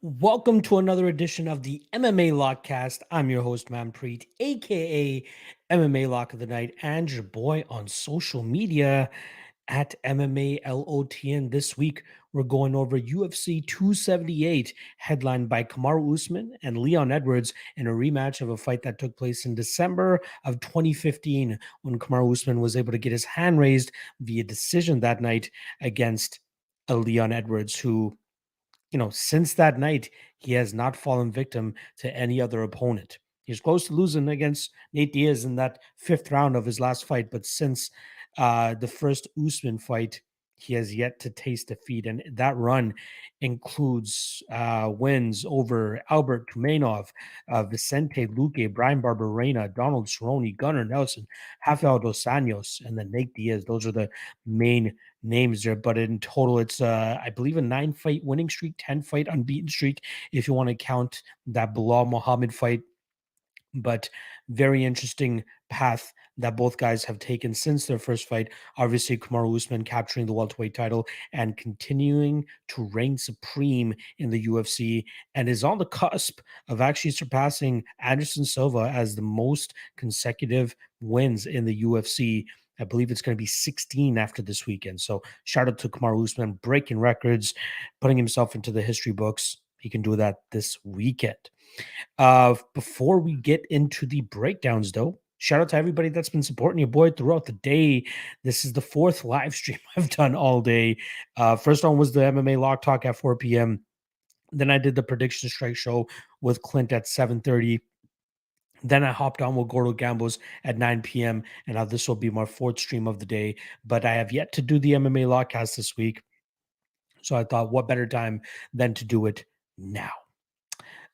Welcome to another edition of the MMA Lock-Cast. I'm your host, Manpreet, aka MMA Lock of the Night, and your boy on social media at MMALOTN. This week, we're going over UFC 278, headlined by Kamaru Usman and Leon Edwards in a rematch of a fight that took place in December of 2015 when Kamaru Usman was able to get his hand raised via decision that night against a Leon Edwards who since that night, he has not fallen victim to any other opponent. He's close to losing against Nate Diaz in that fifth round of his last fight, but since the first Usman fight, he has yet to taste defeat. And that run includes wins over Albert Kumanov, Vicente Luque, Brian Barberena, Donald Cerrone, Gunnar Nelson, Rafael dos Anjos, and then Nate Diaz. Those are the main names there, but in total, it's I believe a 9-fight winning streak, 10-fight unbeaten streak, if you want to count that Bilal Muhammad fight. But very interesting path that both guys have taken since their first fight. Obviously, Kamaru Usman capturing the welterweight title and continuing to reign supreme in the UFC, and is on the cusp of actually surpassing Anderson Silva as the most consecutive wins in the UFC. I believe it's going to be 16 after this weekend. So shout out to Kamaru Usman, breaking records, putting himself into the history books. He can do that this weekend. Before we get into the breakdowns, though, shout out to everybody that's been supporting your boy throughout the day. This is the fourth live stream I've done all day. First one was the MMA Lock Talk at 4 p.m. Then I did the Prediction Strike show with Clint at 7:30. Then I hopped on with Gordo Gambos at 9 p.m. And now this will be my fourth stream of the day. But I have yet to do the MMA Lock-Cast this week. So I thought, what better time than to do it now?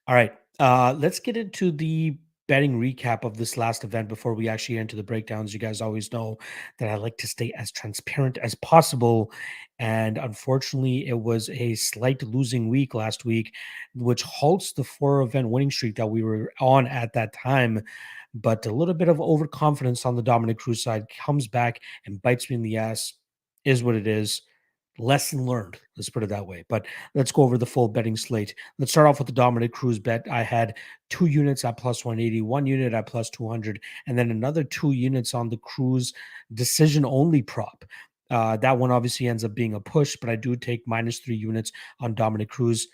All right. Let's get into the betting recap of this last event before we actually enter the breakdowns. You guys always know that I like to stay as transparent as possible. And unfortunately, it was a slight losing week last week, which halts the 4-event winning streak that we were on at that time. But a little bit of overconfidence on the Dominic Cruz side comes back and bites me in the ass, is what it is. Lesson learned, let's put it that way. But let's go over the full betting slate. Let's start off with the Dominic Cruz bet. I had 2 units at plus 180, 1 unit at plus 200, and then another 2 units on the Cruz decision only prop. That one obviously ends up being a push, but I do take minus 3 units on Dominic Cruz.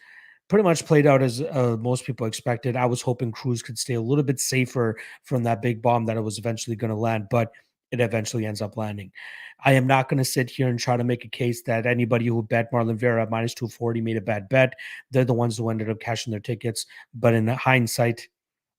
Pretty much played out as most people expected. I was hoping Cruz could stay a little bit safer from that big bomb that it was eventually going to land, but it eventually ends up landing. I am not going to sit here and try to make a case that anybody who bet Marlon Vera at minus 240 made a bad bet. They're the ones who ended up cashing their tickets. But in hindsight,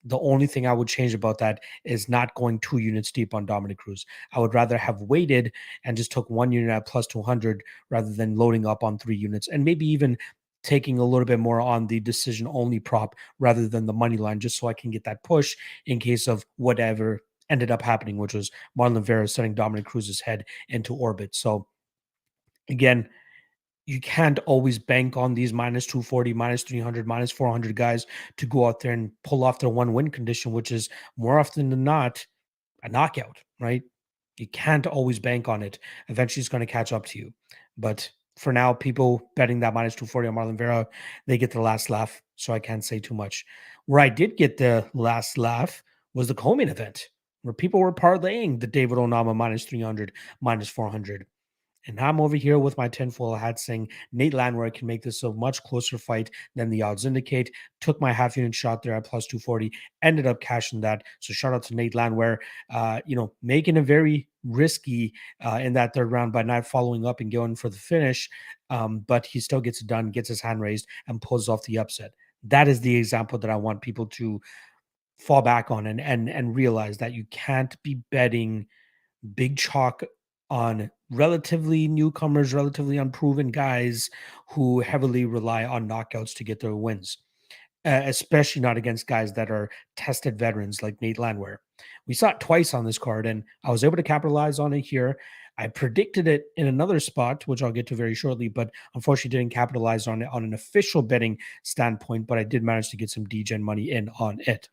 the only thing I would change about that is not going 2 units deep on Dominic Cruz. I would rather have waited and just took 1 unit at plus 200 rather than loading up on 3 units and maybe even taking a little bit more on the decision only prop rather than the money line, just so I can get that push in case of whatever ended up happening, which was Marlon Vera sending Dominic Cruz's head into orbit. So again, you can't always bank on these minus 240, minus 300, minus 400 guys to go out there and pull off their 1-win condition, which is more often than not a knockout, right? You can't always bank on it. Eventually it's going to catch up to you. But for now, people betting that minus 240 on Marlon Vera, they get the last laugh. So I can't say too much. Where I did get the last laugh was the co-main event, where people were parlaying the David Onama minus 300, minus 400. And I'm over here with my tinfoil hat saying Nate Landwehr can make this a much closer fight than the odds indicate. Took my half unit shot there at plus 240, ended up cashing that. So shout out to Nate Landwehr, making it very risky in that third round by not following up and going for the finish. But he still gets it done, gets his hand raised, and pulls off the upset. That is the example that I want people to fall back on and realize that you can't be betting big chalk on relatively newcomers, relatively unproven guys who heavily rely on knockouts to get their wins, especially not against guys that are tested veterans like Nate Landwehr. We saw it twice on this card, and I was able to capitalize on it here. I predicted it in another spot, which I'll get to very shortly, but unfortunately didn't capitalize on it on an official betting standpoint, but I did manage to get some DGen money in on it.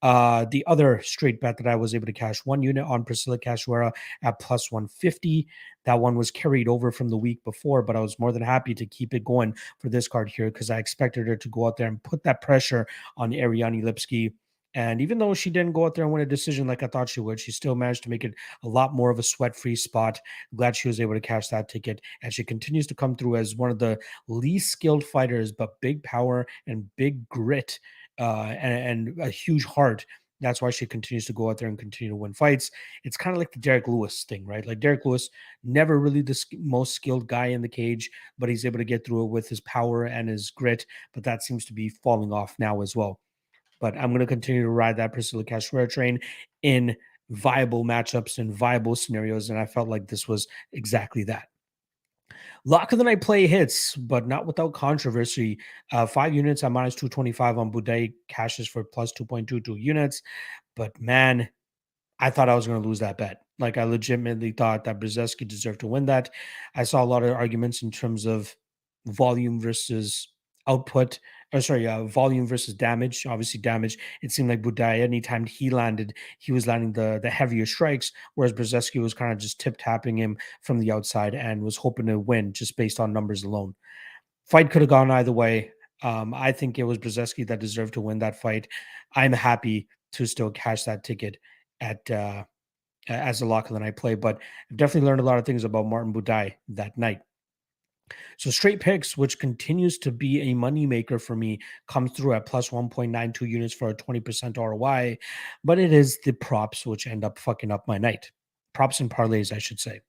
The other straight bet that I was able to cash, 1 unit on Priscilla Cachoeira at plus 150. That one was carried over from the week before, but I was more than happy to keep it going for this card here because I expected her to go out there and put that pressure on Ariane Lipski. And even though she didn't go out there and win a decision like I thought she would, she still managed to make it a lot more of a sweat-free spot. Glad she was able to cash that ticket. And she continues to come through as one of the least skilled fighters, but big power and big grit and a huge heart. That's why she continues to go out there and continue to win fights. It's kind of like the Derek Lewis thing, right? Like Derek Lewis, never really the most skilled guy in the cage, but he's able to get through it with his power and his grit. But that seems to be falling off now as well. But I'm going to continue to ride that Priscilla Cachoeira train in viable matchups and viable scenarios. And I felt like this was exactly that. Lock of the night play hits, but not without controversy. 5 units at minus 225 on Boudet cashes for plus 2.22 units. But man, I thought I was going to lose that bet. Like I legitimately thought that Brzezinski deserved to win that. I saw a lot of arguments in terms of volume versus output. Volume versus damage. Obviously, damage. It seemed like Budai, anytime he landed, he was landing the heavier strikes, whereas Brzezinski was kind of just tip tapping him from the outside and was hoping to win just based on numbers alone. Fight could have gone either way. I think it was Brzezinski that deserved to win that fight. I'm happy to still cash that ticket at as a lock of the night play, but I've definitely learned a lot of things about Martin Budai that night. So straight picks, which continues to be a moneymaker for me, comes through at plus 1.92 units for a 20% ROI, but it is the props which end up fucking up my night. Props and parlays, I should say.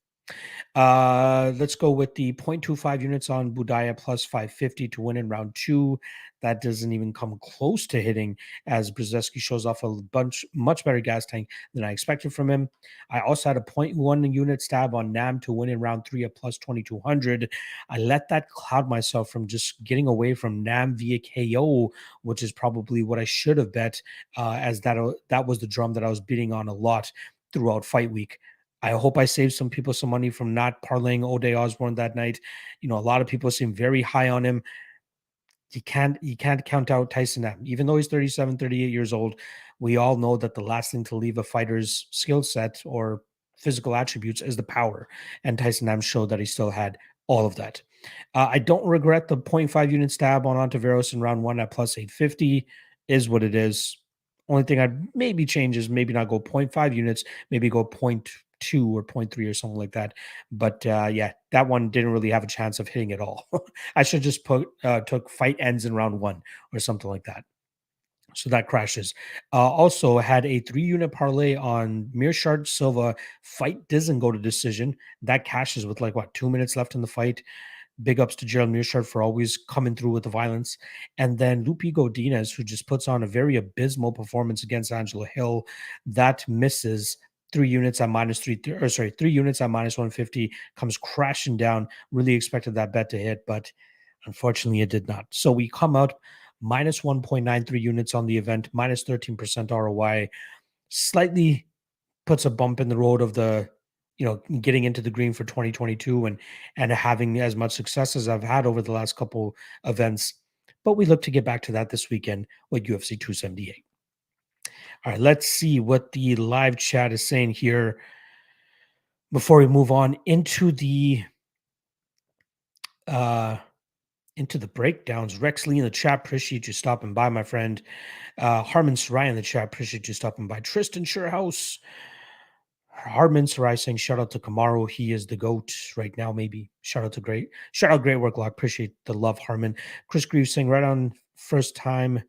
Let's go with the 0.25 units on Budaya plus 550 to win in round 2. That doesn't even come close to hitting as Brzezinski shows off a much better gas tank than I expected from him. I also had a 0.1 unit stab on Nam to win in round 3 at plus 2200. I let that cloud myself from just getting away from Nam via KO, which is probably what I should have bet, as that was the drum that I was beating on a lot throughout fight week. I hope I saved some people some money from not parlaying O'Day Osborne that night. You know, a lot of people seem very high on him. You can't count out Tyson Nam. Even though he's 37, 38 years old, we all know that the last thing to leave a fighter's skill set or physical attributes is the power. And Tyson Nam showed that he still had all of that. I don't regret the 0.5 unit stab on Ontiveros in round 1 at plus 850. Is what it is. Only thing I'd maybe change is maybe not go 0.5 units, maybe go 0.2 or 0.3 or something like that. But yeah, that one didn't really have a chance of hitting at all. I should just took fight ends in round 1 or something like that. So that crashes. Also had a 3 unit parlay on Mearshart Silva. Fight doesn't go to decision. That cashes with like what 2 minutes left in the fight. Big ups to Gerald Mearshart for always coming through with the violence. And then Lupi Godinez, who just puts on a very abysmal performance against Angela Hill. That misses 3 units at minus 3 units at minus 150, comes crashing down. Really expected that bet to hit, but unfortunately it did not. So we come out minus 1.93 units on the event, minus 13% ROI. Slightly puts a bump in the road of the getting into the green for 2022 and having as much success as I've had over the last couple events. But we look to get back to that this weekend with UFC 278. All right, let's see what the live chat is saying here before we move on into the breakdowns. Rex Lee in the chat, appreciate you stopping by, my friend. Harmon Sarai in the chat, appreciate you stopping by. Tristan Surehouse. Hardman Sarai saying shout out to Kamaru. He is the GOAT right now, maybe. Shout out great work, Lock. Appreciate the love, Harmon. Chris Greaves saying right on first time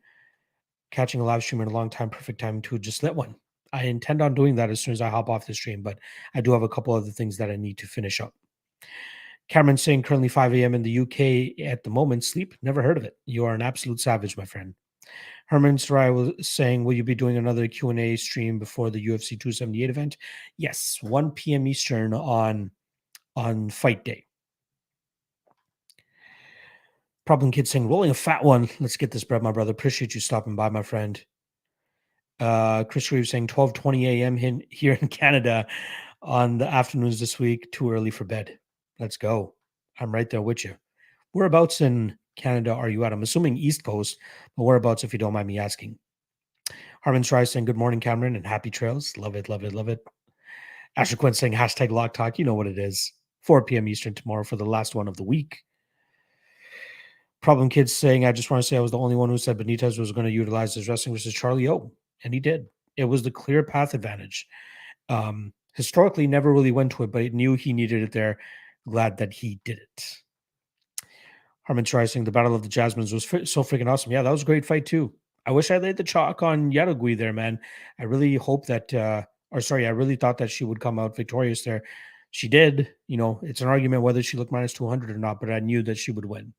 catching a live stream in a long time, perfect time to just lit one. I intend on doing that as soon as I hop off the stream, but I do have a couple other things that I need to finish up. Cameron saying currently 5 a.m. in the UK at the moment. Sleep? Never heard of it. You are an absolute savage, my friend. Herman Sarai was saying, will you be doing another Q&A stream before the UFC 278 event? Yes, 1 p.m. Eastern on fight day. Problem Kid saying, rolling a fat one. Let's get this bread, my brother. Appreciate you stopping by, my friend. Chris Reeves saying 12:20 a.m. here in Canada on the afternoons this week. Too early for bed. Let's go. I'm right there with you. Whereabouts in Canada are you at? I'm assuming East Coast, but whereabouts if you don't mind me asking? Harmon Try saying, good morning, Cameron, and happy trails. Love it, love it, love it. Asher Quinn saying, hashtag Lock Talk. You know what it is. 4 p.m. Eastern tomorrow for the last one of the week. Problem Kids saying, I just want to say I was the only one who said Benitez was going to utilize his wrestling versus Charlie O. And he did. It was the clear path advantage. Historically, never really went to it, but it knew he needed it there. Glad that he did it. Harmon Try saying, the Battle of the Jasmines was so freaking awesome. Yeah, that was a great fight too. I wish I laid the chalk on Yaragui there, man. I really hope that, I really thought that she would come out victorious there. She did. You know, it's an argument whether she looked minus 200 or not, but I knew that she would win.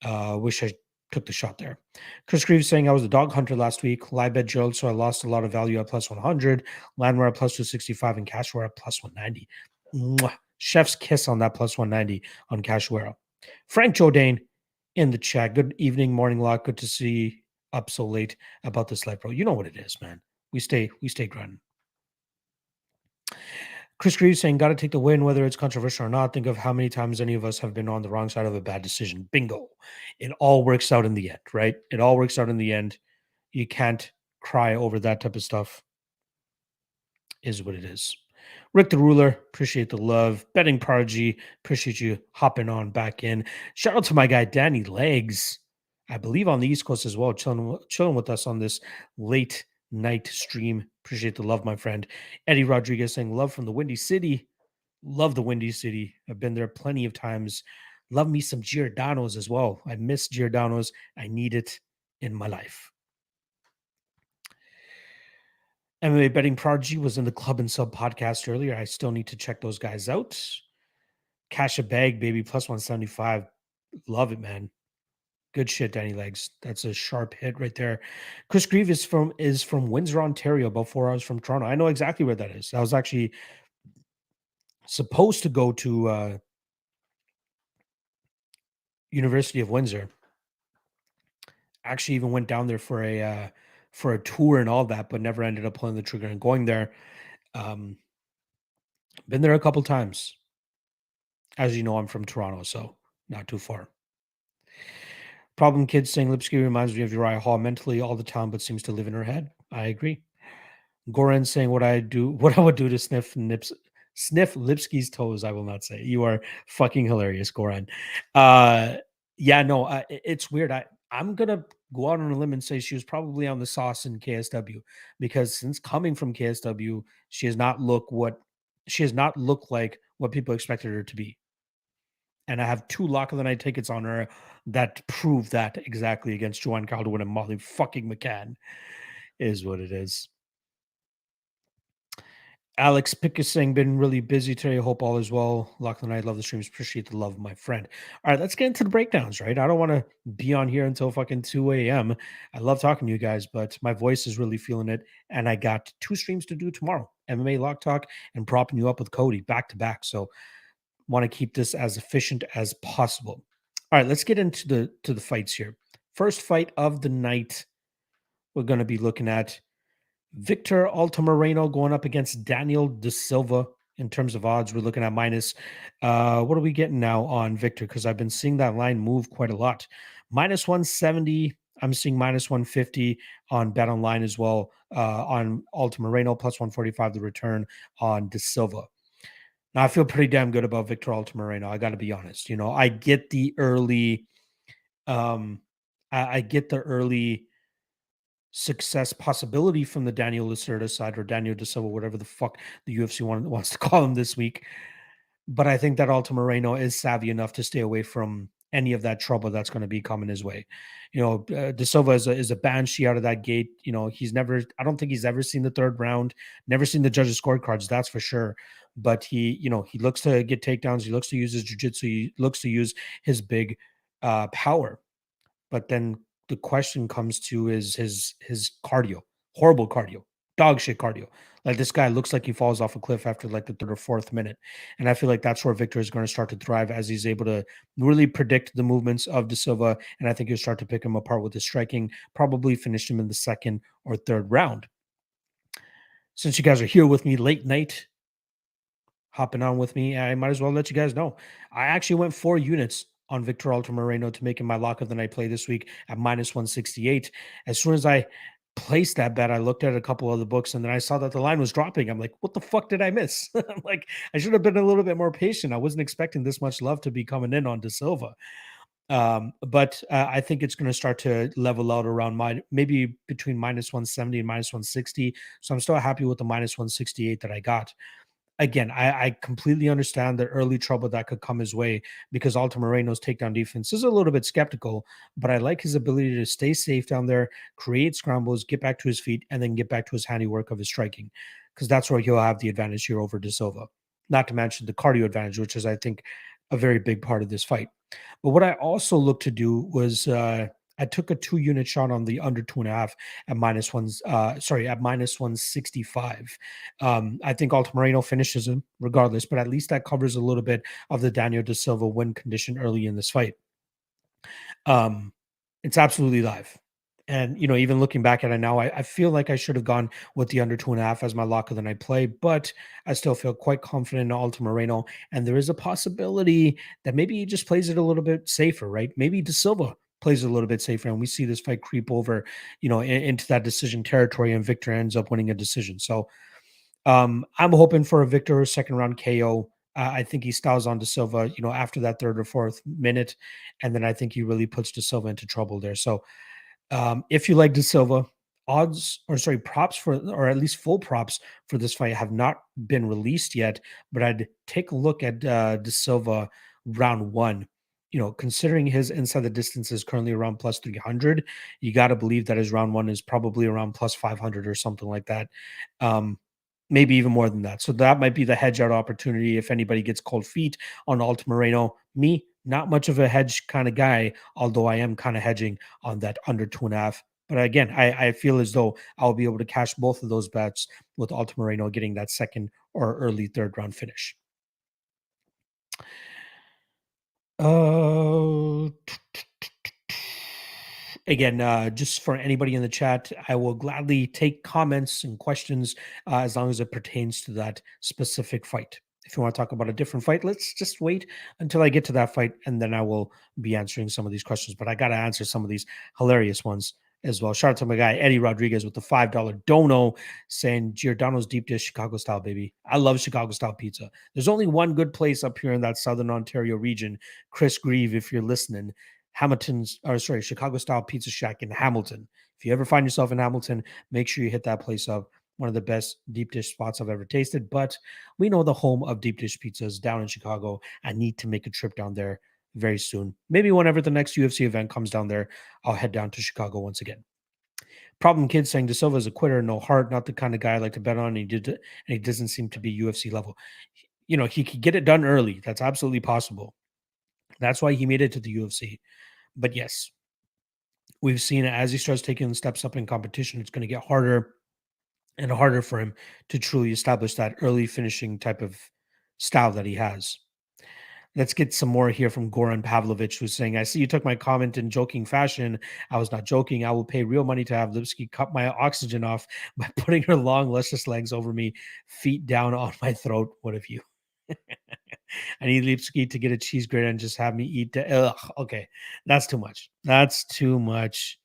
Wish I took the shot there. Chris Greaves saying, I was a dog hunter last week. Live bet Gerald, so I lost a lot of value at plus 100. Landwear at plus 265 and Cashware at plus 190. Mwah. Chef's kiss on that plus 190 on Cashware. Frank Jodane in the chat. Good evening, morning lock. Good to see up so late about this live, bro. You know what it is, man. We stay grinding. Chris Greaves saying, got to take the win, whether it's controversial or not. Think of how many times any of us have been on the wrong side of a bad decision. Bingo. It all works out in the end, right? It all works out in the end. You can't cry over that type of stuff. Is what it is. Rick the Ruler, appreciate the love. Betting Prodigy, appreciate you hopping on back in. Shout out to my guy, Danny Legs. I believe on the East Coast as well, chilling with us on this late night stream. Appreciate the love, my friend. Eddie Rodriguez saying, love from the Windy City. Love the Windy City. I've been there plenty of times. Love me some Giordano's as well. I miss Giordano's. I need it in my life. MMA Betting Prodigy was in the Club and Sub podcast earlier. I still need to check those guys out. Cash a bag, baby, plus 175. Love it, man. Good shit, Danny Legs. That's a sharp hit right there. Chris Grieve is from Windsor, Ontario, about 4 hours from Toronto. I know exactly where that is. I was actually supposed to go to University of Windsor. Actually, even went down there for a tour and all that, but never ended up pulling the trigger and going there. Been there a couple times. As you know, I'm from Toronto, so not too far. Problem Kids saying Lipsky reminds me of Uriah Hall mentally all the time, but seems to live in her head. I agree. Goran saying what I would do to sniff Lipsky's toes. I will not say. You are fucking hilarious, Goran. It's weird. I'm gonna go out on a limb and say she was probably on the sauce in KSW, because since coming from KSW, she has not looked like what people expected her to be. And I have 2 lock of the night tickets on her that prove that exactly against Joanne Calderwood and Molly fucking McCann. Is what it is. Alex Pickett saying, been really busy today. Hope all is well. Lock of the night. Love the streams. Appreciate the love, my friend. All right, let's get into the breakdowns, right? I don't want to be on here until fucking 2 a.m. I love talking to you guys, but my voice is really feeling it. And I got 2 streams to do tomorrow. MMA Lock Talk and propping you up with Cody back to back. So want to keep this as efficient as possible. All right, let's get into the fights here. First fight of the night, we're going to be looking at Victor Altamirano going up against Daniel De Silva. In terms of odds, we're looking at minus, what are we getting now on Victor? Because I've been seeing that line move quite a lot. Minus 170. I'm seeing minus 150 on Bet Online as well. On Altamirano, plus 145 the return on De Silva. Now, I feel pretty damn good about Victor Altamirano. I got to be honest. You know, I get the early, I get the early success possibility from the Daniel Lacerda side, or Daniel De Silva, whatever the fuck the UFC wants to call him this week. But I think that Altamirano is savvy enough to stay away from any of that trouble that's going to be coming his way. You know, De Silva is a banshee out of that gate. You know, I don't think he's ever seen the 3rd round, never seen the judges' scorecards, that's for sure. But he looks to get takedowns. He looks to use his jiu-jitsu. He looks to use his big power. But then the question comes to is his cardio. Horrible cardio. Dog shit cardio. Like, this guy looks like he falls off a cliff after like the 3rd or 4th minute. And I feel like that's where Victor is going to start to thrive, as he's able to really predict the movements of De Silva. And I think he'll start to pick him apart with his striking, probably finish him in the 2nd or 3rd round. Since you guys are here with me late night, hopping on with me, I might as well let you guys know. I actually went 4 units on Victor Altamirano to make him my lock of the night play this week at minus 168. As soon as I placed that bet, I looked at a couple of the books and then I saw that the line was dropping. I'm like, what the fuck did I miss? I'm like, I should have been a little bit more patient. I wasn't expecting this much love to be coming in on De Silva. But I think it's going to start to level out around maybe between minus 170 and minus 160. So I'm still happy with the minus 168 that I got. Again, I completely understand the early trouble that could come his way because Altamirano's takedown defense is a little bit skeptical, but I like his ability to stay safe down there, create scrambles, get back to his feet, and then get back to his handiwork of his striking because that's where he'll have the advantage here over De Silva. Not to mention the cardio advantage, which is, I think, a very big part of this fight. But what I also looked to do was I took a 2-unit shot on the under 2.5 at minus one. At minus 165. I think Altamirano finishes him regardless, but at least that covers a little bit of the Daniel De Silva win condition early in this fight. Um, it's absolutely live. And, even looking back at it now, I feel like I should have gone with the under 2.5 as my lock of the night play, but I still feel quite confident in Altamirano. And there is a possibility that maybe he just plays it a little bit safer, right? Maybe De Silva plays it a little bit safer and we see this fight creep over, into that decision territory and Victor ends up winning a decision. So I'm hoping for a Victor second round KO. I think he styles on De Silva, after that third or fourth minute. And then I think he really puts De Silva into trouble there. So if you like De Silva, props for, or at least full props for this fight have not been released yet, but I'd take a look at De Silva round one. Considering his inside the distance is currently around plus 300, you got to believe that his round one is probably around plus 500 or something like that. Maybe even more than that. So that might be the hedge out opportunity if anybody gets cold feet on Altamirano. Me, not much of a hedge kind of guy, although I am kind of hedging on that under 2.5. But again, I feel as though I'll be able to cash both of those bets with Altamirano getting that second or early third round finish. Uh, Again, just for anybody in the chat, I will gladly take comments and questions as long as it pertains to that specific fight. If you want to talk about a different fight, let's just wait until I get to that fight, and then I will be answering some of these questions. But I got to answer some of these hilarious ones as well. Shout out to my guy, Eddie Rodriguez, with the $5 dono saying Giordano's deep dish Chicago style, baby. I love Chicago style pizza. There's only one good place up here in that Southern Ontario region. Chris Grieve, if you're listening, Chicago style pizza shack in Hamilton. If you ever find yourself in Hamilton, make sure you hit that place up. One of the best deep dish spots I've ever tasted. But we know the home of deep dish pizzas down in Chicago. I need to make a trip down there very soon. Maybe whenever the next UFC event comes down there, I'll head down to Chicago once again. Problem Kid saying De Silva is a quitter, no heart, not the kind of guy I like to bet on. And he doesn't seem to be UFC level. He could get it done early. That's absolutely possible. That's why he made it to the UFC. But yes, we've seen as he starts taking steps up in competition, it's going to get harder and harder for him to truly establish that early finishing type of style that he has. Let's get some more here from Goran Pavlovich, who's saying, I see you took my comment in joking fashion. I was not joking. I will pay real money to have Lipsky cut my oxygen off by putting her long, luscious legs over me, feet down on my throat. What of you? I need Lipsky to get a cheese grater and just have me eat. Okay, that's too much. That's too much.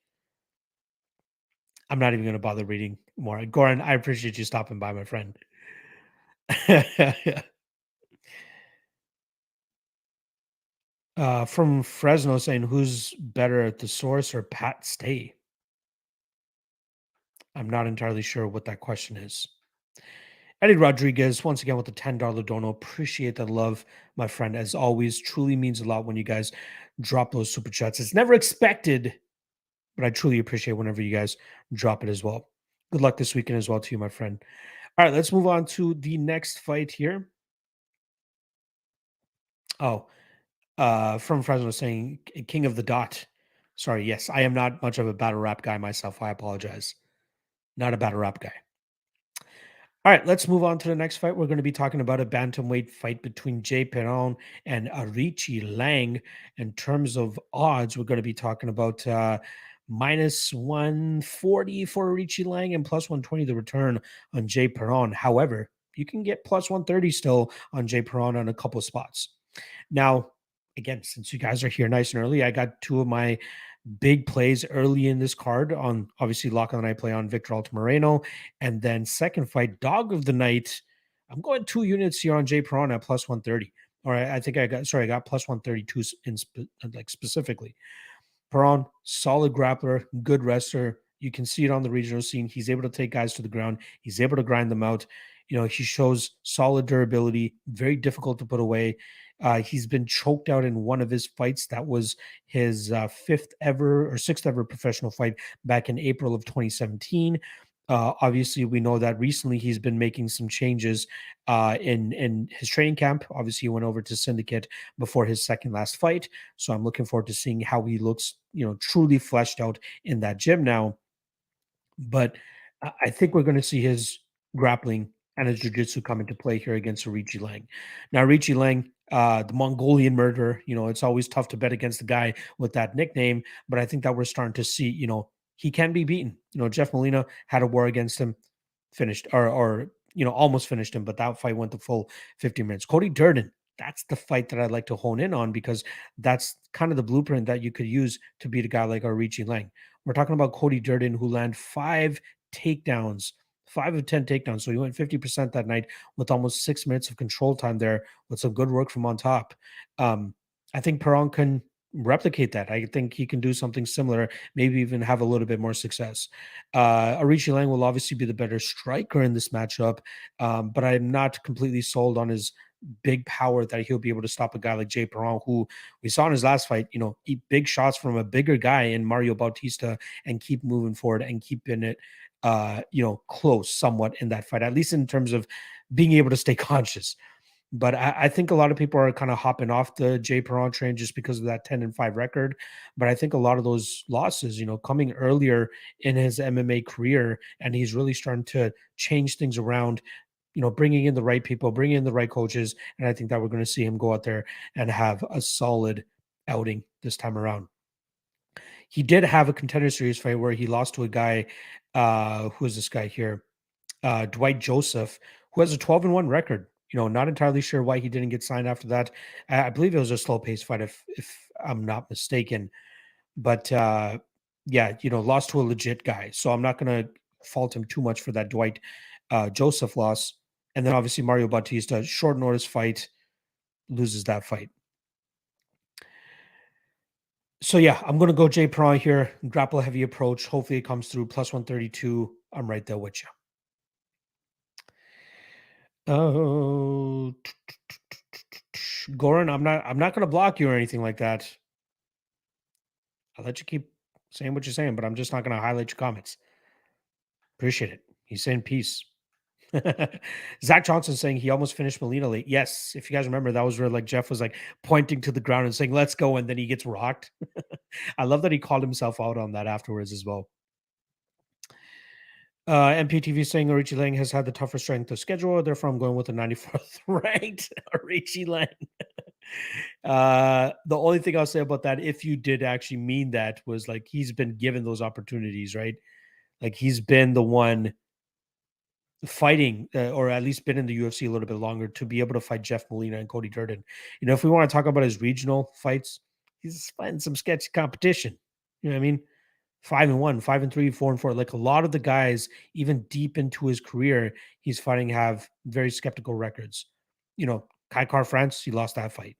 I'm not even going to bother reading more. Goran, I appreciate you stopping by, my friend. From Fresno saying, who's better at the source or Pat Stay? I'm not entirely sure what that question is. Eddie Rodriguez, once again with the $10 dono. Appreciate the love, my friend. As always, truly means a lot when you guys drop those super chats. It's never expected, but I truly appreciate whenever you guys drop it as well. Good luck this weekend as well to you, my friend. All right, let's move on to the next fight here. Oh, from Fresno saying King of the Dot. Sorry, yes, I am not much of a battle rap guy myself. I apologize. Not a battle rap guy. All right, let's move on to the next fight. We're going to be talking about a bantamweight fight between Jay Perron and Aoriqileng. In terms of odds, we're going to be talking about minus 140 for Aoriqileng and plus 120 the return on Jay Perron. However, you can get plus 130 still on Jay Perron on a couple spots. Now, again, since you guys are here nice and early, I got two of my big plays early in this card on obviously lock of the night play on Victor Altamirano. And then second fight, dog of the night. I'm going 2 units here on Jay Perron at plus 130. Or I think I got plus 132 specifically. Perron, solid grappler, good wrestler. You can see it on the regional scene. He's able to take guys to the ground. He's able to grind them out. He shows solid durability, very difficult to put away. He's been choked out in one of his fights. That was his fifth ever or sixth ever professional fight back in April of 2017. Obviously, we know that recently he's been making some changes in his training camp. Obviously, he went over to Syndicate before his second last fight. So I'm looking forward to seeing how he looks, truly fleshed out in that gym now. But I think we're going to see his grappling and his jiu-jitsu come into play here against Aoriqileng. Now, Aoriqileng, the Mongolian murderer, it's always tough to bet against the guy with that nickname, but I think that we're starting to see, he can be beaten. Jeff Molina had a war against him, finished or almost finished him, but that fight went the full 50 minutes. Cody Durden, that's the fight that I'd like to hone in on because that's kind of the blueprint that you could use to beat a guy like Aoriqileng. We're talking about Cody Durden, who landed 5 takedowns, 5 of 10 takedowns. So he went 50% that night with almost 6 minutes of control time there with some good work from on top. I think Perron can replicate that. I think he can do something similar, maybe even have a little bit more success. Aoriqileng will obviously be the better striker in this matchup, but I'm not completely sold on his big power that he'll be able to stop a guy like Jay Perron, who we saw in his last fight, eat big shots from a bigger guy in Mario Bautista and keep moving forward and keeping it, close somewhat in that fight, at least in terms of being able to stay conscious. But I think a lot of people are kind of hopping off the Jay Perron train just because of that 10-5 record. But I think a lot of those losses, coming earlier in his MMA career, and he's really starting to change things around, bringing in the right people, bringing in the right coaches. And I think that we're going to see him go out there and have a solid outing this time around. He did have a contender series fight where he lost to a guy, who is this guy here? Dwight Joseph, who has a 12-1 record. Not entirely sure why he didn't get signed after that. I believe it was a slow paced fight, if I'm not mistaken. But yeah, lost to a legit guy. So I'm not going to fault him too much for that Dwight Joseph loss. And then obviously Mario Bautista, short notice fight, loses that fight. So yeah, I'm going to go Jay Perron here. Grapple heavy approach. Hopefully it comes through plus 132. I'm right there with you. Oh, Goran, I'm not going to block you or anything like that. I'll let you keep saying what you're saying, but I'm just not going to highlight your comments. Appreciate it. He's saying peace. Zach Johnson saying he almost finished Molina late. Yes, if you guys remember, that was where like Jeff was like pointing to the ground and saying, "Let's go," and then he gets rocked. I love that he called himself out on that afterwards as well. MPTV saying Aoriqileng has had the tougher strength of schedule. Therefore, I'm going with the 94th ranked Aoriqileng. The only thing I'll say about that, if you did actually mean that, was like he's been given those opportunities, right? Like he's been the one fighting, or at least been in the UFC a little bit longer to be able to fight Jeff Molina and Cody Durden. If we want to talk about his regional fights, he's fighting some sketchy competition. You know what I mean? 5-1, 5-3, 4-4. Like a lot of the guys, even deep into his career, he's fighting have very skeptical records. Kai Car France, he lost that fight.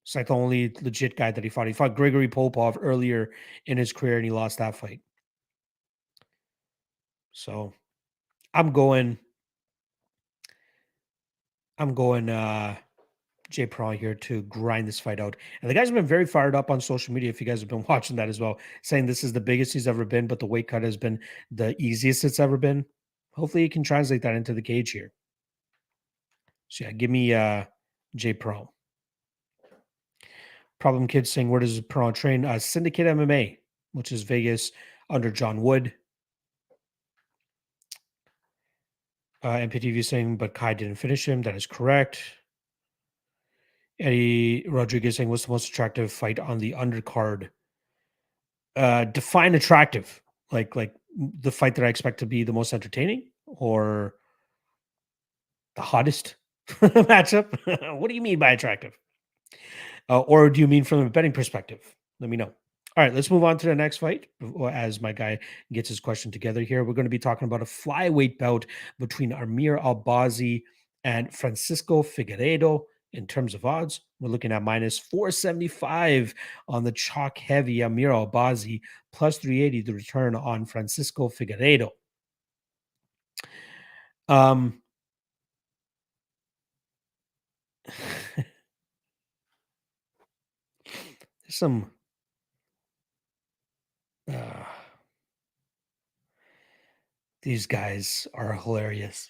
It's like the only legit guy that he fought. He fought Grigory Popov earlier in his career and he lost that fight. So I'm going Jay Perron here to grind this fight out. And the guys have been very fired up on social media, if you guys have been watching that as well, saying this is the biggest he's ever been, but the weight cut has been the easiest it's ever been. Hopefully he can translate that into the cage here. So yeah, give me Jay Perron. Problem Kid saying, where does Perron train? Syndicate MMA, which is Vegas under John Wood. MPTV saying, but Kai didn't finish him. That is correct. Eddie Rodriguez saying, what's the most attractive fight on the undercard? Define attractive. Like the fight that I expect to be the most entertaining or the hottest matchup? What do you mean by attractive? Or do you mean from a betting perspective? Let me know. All right, let's move on to the next fight. As my guy gets his question together here, we're going to be talking about a flyweight bout between Amir Albazi and Francisco Figueiredo. In terms of odds, we're looking at minus 475 on the chalk heavy Amir Albazi, plus 380 the return on Francisco Figueiredo. Um, there's some uh, these guys are hilarious.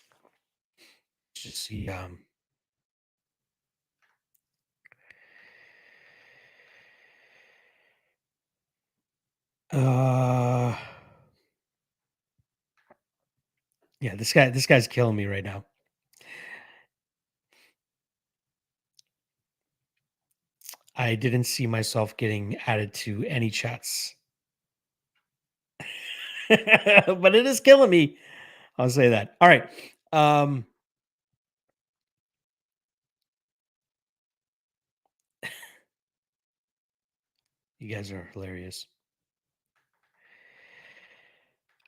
Just see uh yeah, this guy's killing me right now. I didn't see myself getting added to any chats. But it is killing me. I'll say that. All right. Um you guys are hilarious.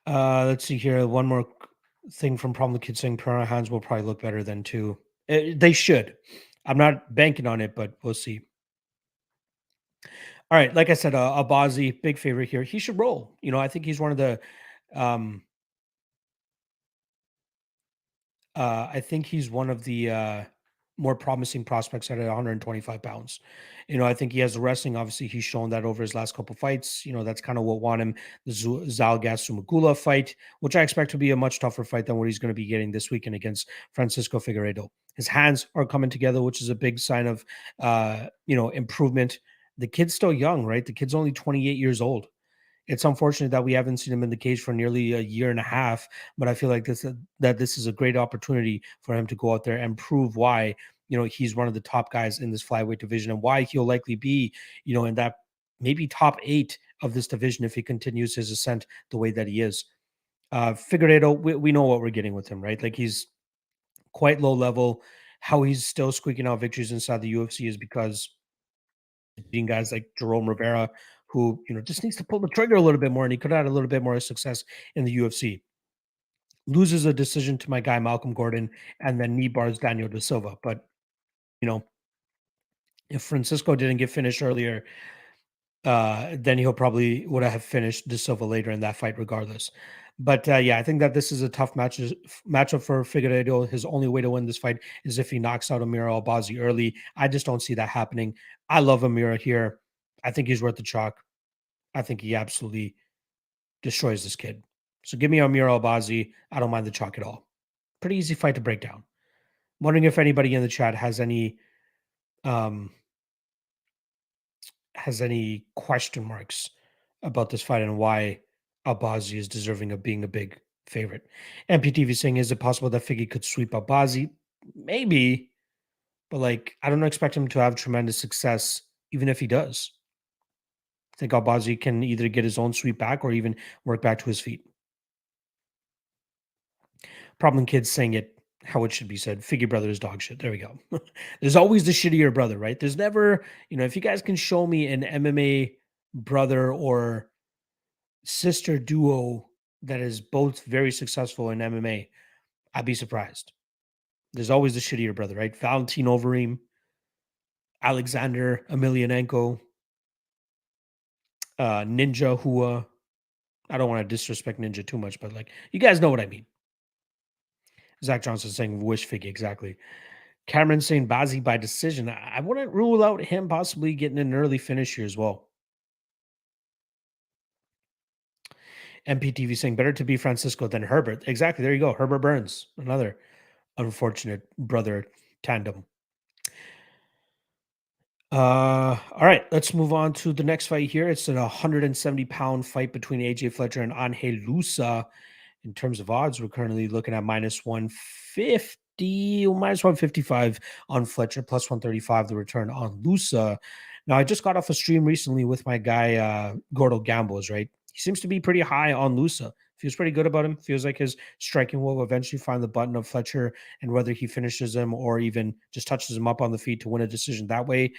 Let's see here. One more thing from Problem Kid saying Piranha hands will probably look better than two. They should. I'm not banking on it, but we'll see. All right, like I said, Abazi, big favorite here. He should roll. I think he's one of the um I think he's one of the more promising prospects at 125 pounds. I think he has the wrestling. Obviously, he's shown that over his last couple fights. That's kind of what won him the Zalgas Sumagula fight, which I expect to be a much tougher fight than what he's going to be getting this weekend against Francisco Figueiredo. His hands are coming together, which is a big sign of, improvement. The kid's still young, right? The kid's only 28 years old. It's unfortunate that we haven't seen him in the cage for nearly a year and a half, but I feel like this is a great opportunity for him to go out there and prove why he's one of the top guys in this flyweight division and why he'll likely be in that maybe top 8 of this division if he continues his ascent the way that he is. Figueiredo, we know what we're getting with him, right? Like he's quite low level. How he's still squeaking out victories inside the UFC is because being guys like Jerome Rivera, who just needs to pull the trigger a little bit more, and he could have had a little bit more success in the UFC. Loses a decision to my guy Malcolm Gordon, and then knee bars Daniel De Silva. But you know, if Francisco didn't get finished earlier, then he'll probably would have finished De Silva later in that fight, regardless. But yeah, I think that this is a tough matchup for Figueiredo. His only way to win this fight is if he knocks out Amir Albazi early. I just don't see that happening. I love Amir here. I think he's worth the chalk. I think he absolutely destroys this kid. So give me Amir Albazi. I don't mind the chalk at all. Pretty easy fight to break down. I'm wondering if anybody in the chat um has any question marks about this fight and why Albazi is deserving of being a big favorite. MPTV saying, is it possible that Figgy could sweep Albazi? Maybe, but I don't expect him to have tremendous success, even if he does. I think Albazi can either get his own sweep back or even work back to his feet. Problem Kids saying it how it should be said. Figgy brother is dog shit. There we go. There's always the shittier brother, right? There's never, if you guys can show me an MMA brother or sister duo that is both very successful in MMA, I'd be surprised. There's always the shittier brother, right? Valentin Overeem, Alexander Emelianenko, Ninja Hua. I don't want to disrespect Ninja too much, but you guys know what I mean. Zach Johnson saying wish Figgy, exactly. Cameron saying Bazzi by decision. I wouldn't rule out him possibly getting an early finish here as well. MPTV saying better to be Francisco than Herbert. Exactly. There you go. Herbert Burns, another unfortunate brother tandem. All right, let's move on to the next fight here. It's a 170-pound fight between AJ Fletcher and Angel Loosa. In terms of odds, we're currently looking at minus 150, minus 155 on Fletcher, plus 135 the return on Loosa. Now, I just got off a stream recently with my guy, Gordo Gambles, right? He seems to be pretty high on Loosa. Feels pretty good about him. Feels like his striking will eventually find the button of Fletcher, and whether he finishes him or even just touches him up on the feet to win a decision that way,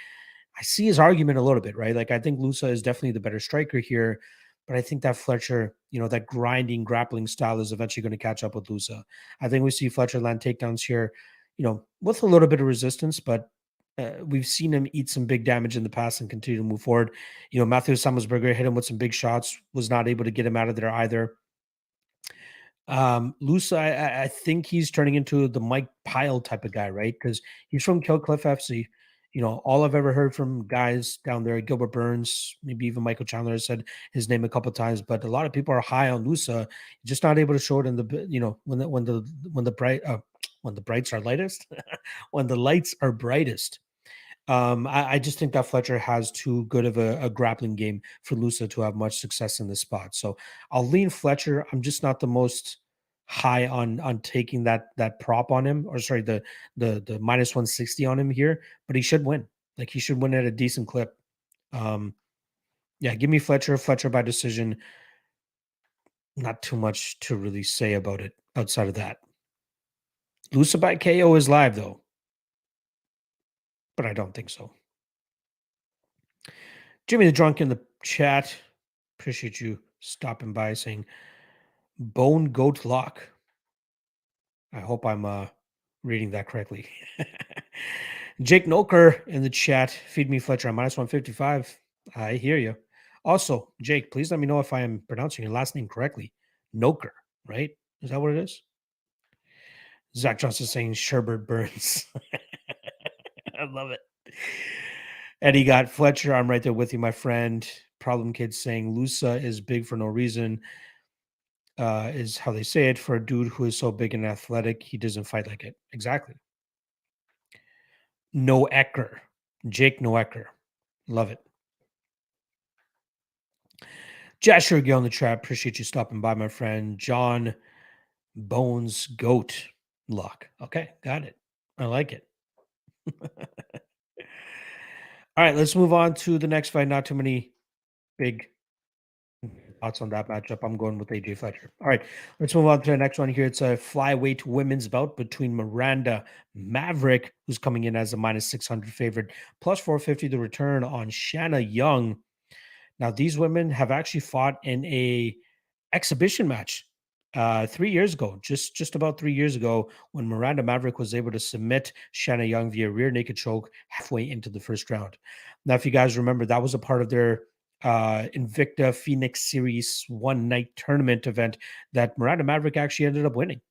I see his argument a little bit, right? Like I think Loosa is definitely the better striker here, but I think that Fletcher, that grinding grappling style is eventually going to catch up with Loosa. I think we see Fletcher land takedowns here, with a little bit of resistance, but we've seen him eat some big damage in the past and continue to move forward. Matthew Samuelsberger hit him with some big shots, was not able to get him out of there either. Loosa, I think he's turning into the Mike Pyle type of guy, right? Because he's from Killcliff FC. All I've ever heard from guys down there, Gilbert Burns, maybe even Michael Chandler has said his name a couple of times, but a lot of people are high on Loosa, just not able to show it in the, when the brights are lightest, when the lights are brightest. I just think that Fletcher has too good of a grappling game for Loosa to have much success in this spot. So I'll lean Fletcher. I'm just not the most high on taking that prop on him, or sorry, the minus 160 on him here, but he should win. Like he should win at a decent clip. Yeah, give me Fletcher by decision. Not too much to really say about it outside of that. Loosa by KO is live though, but I don't think so. Jimmy the Drunk in the chat. Appreciate you stopping by saying Bone Goat Lock. I hope I'm reading that correctly. Jake Noker in the chat. Feed me Fletcher on minus 155. I hear you. Also, Jake, please let me know if I am pronouncing your last name correctly. Noker, right? Is that what it is? Zach Johnson saying Sherbert Burns. I love it. Eddie got Fletcher. I'm right there with you, my friend. Problem Kid saying Loosa is big for no reason. Is how they say it. For a dude who is so big and athletic, he doesn't fight like it. Exactly. No Ecker. Jake Noecker. Love it. Josh Shergill on the chat. Appreciate you stopping by, my friend. John Bones Goat Luck. Okay, got it. I like it. All right, let's move on to the next fight. Not too many big thoughts on that matchup. I'm going with AJ Fletcher. All right, let's move on to the next one here. It's a flyweight women's bout between Miranda Maverick, who's coming in as a minus 600 favorite, plus 450 the return on Shanna Young. Now, these women have actually fought in a exhibition match 3 years ago, just about 3 years ago, when Miranda Maverick was able to submit Shanna Young via rear naked choke halfway into the first round. Now, if you guys remember, that was a part of their Invicta Phoenix Series one night tournament event that Miranda Maverick actually ended up winning.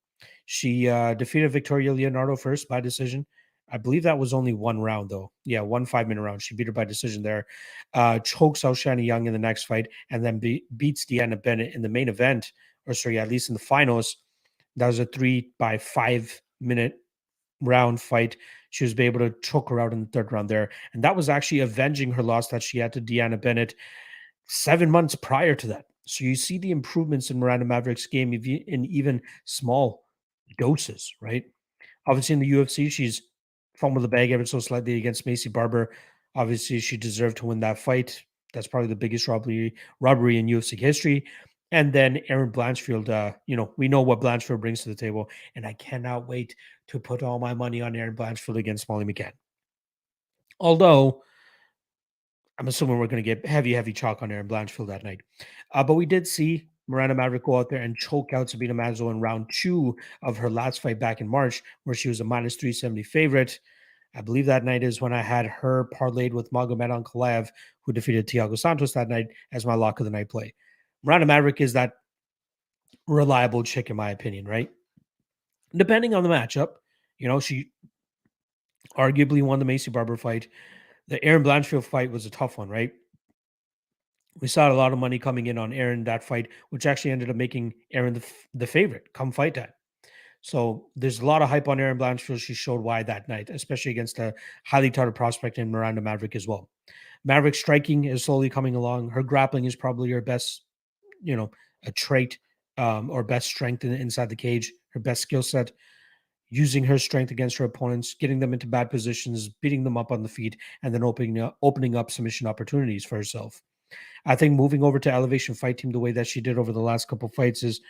She defeated Victoria Leonardo first by decision. I believe that was only one round, though. Yeah, 1 5-minute round. She beat her by decision there. Chokes out Shanna Young in the next fight, and then beats Deanna Bennett in the main event, or sorry, at least in the finals. That was a 3 by 5-minute round fight. She was able to choke her out in the third round there. And that was actually avenging her loss that she had to Deanna Bennett 7 months prior to that. So you see the improvements in Miranda Maverick's game in even small doses, right? Obviously, in the UFC, she's fumbled the bag ever so slightly against Macy Barber. Obviously, she deserved to win that fight. That's probably the biggest robbery in UFC history. And then Erin Blanchfield, we know what Blanchfield brings to the table, and I cannot wait to put all my money on Erin Blanchfield against Molly McCann. Although, I'm assuming we're going to get heavy chalk on Erin Blanchfield that night. But we did see Miranda Maverick go out there and choke out Sabina Mazo in round 2 of her last fight back in March, where she was a minus 370 favorite. I believe that night is when I had her parlayed with Magomed Ankalaev, who defeated Thiago Santos that night, as my lock of the night play. Miranda Maverick is that reliable chick, in my opinion, right? Depending on the matchup, she arguably won the Macy Barber fight. The Erin Blanchfield fight was a tough one, right? We saw a lot of money coming in on Erin that fight, which actually ended up making Erin the favorite come fight time. So there's a lot of hype on Erin Blanchfield. She showed why that night, especially against a highly touted prospect in Miranda Maverick as well. Maverick striking is slowly coming along. Her grappling is probably her best, a trait or best strength inside the cage, her best skill set. Using her strength against her opponents, getting them into bad positions, beating them up on the feet, and then opening up submission opportunities for herself. I think moving over to Elevation Fight Team the way that she did over the last couple fights is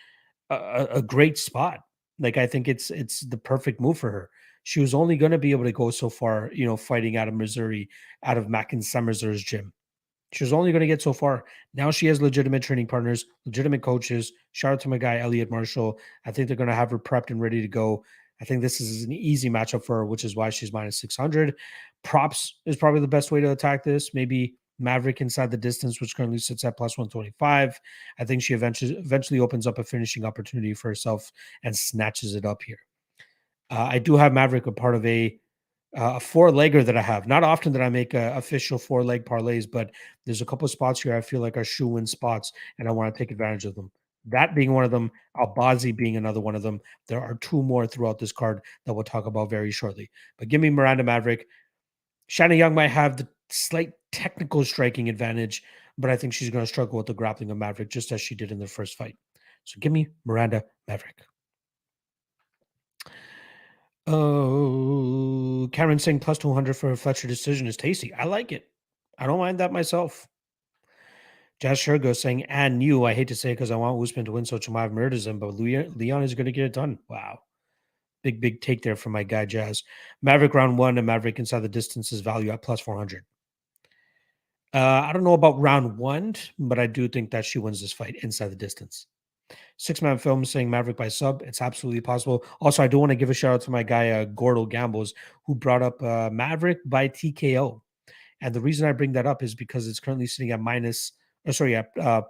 a great spot. Like I think it's the perfect move for her. She was only going to be able to go so far, fighting out of Missouri, out of Mackin Summerser's gym. She was only going to get so far. Now she has legitimate training partners, legitimate coaches. Shout out to my guy, Elliot Marshall. I think they're going to have her prepped and ready to go. I think this is an easy matchup for her, which is why she's minus 600. Props is probably the best way to attack this. Maybe Maverick inside the distance, which currently sits at plus 125. I think she eventually opens up a finishing opportunity for herself and snatches it up here. I do have Maverick a part of a four-legger that I have. Not often that I make official four-leg parlays, but there's a couple of spots here I feel like are shoe-in spots, and I want to take advantage of them. That being one of them, Albazi being another one of them. There are two more throughout this card that we'll talk about very shortly. But give me Miranda Maverick. Shanna Young might have the slight technical striking advantage, but I think she's going to struggle with the grappling of Maverick just as she did in the first fight. So give me Miranda Maverick. Oh, Cameron saying plus 200 for a Fletcher decision is tasty. I like it. I don't mind that myself. Jazz Shergo saying, and you. I hate to say it because I want Usman to win, so Chimaev murders him, but Leon is going to get it done. Wow. Big take there from my guy, Jazz. Maverick round one and Maverick inside the distance is value at plus 400. I don't know about round one, but I do think that she wins this fight inside the distance. Six-Man Film saying Maverick by sub. It's absolutely possible. Also, I do want to give a shout out to my guy, Gordo Gambles, who brought up Maverick by TKO. And the reason I bring that up is because it's currently sitting at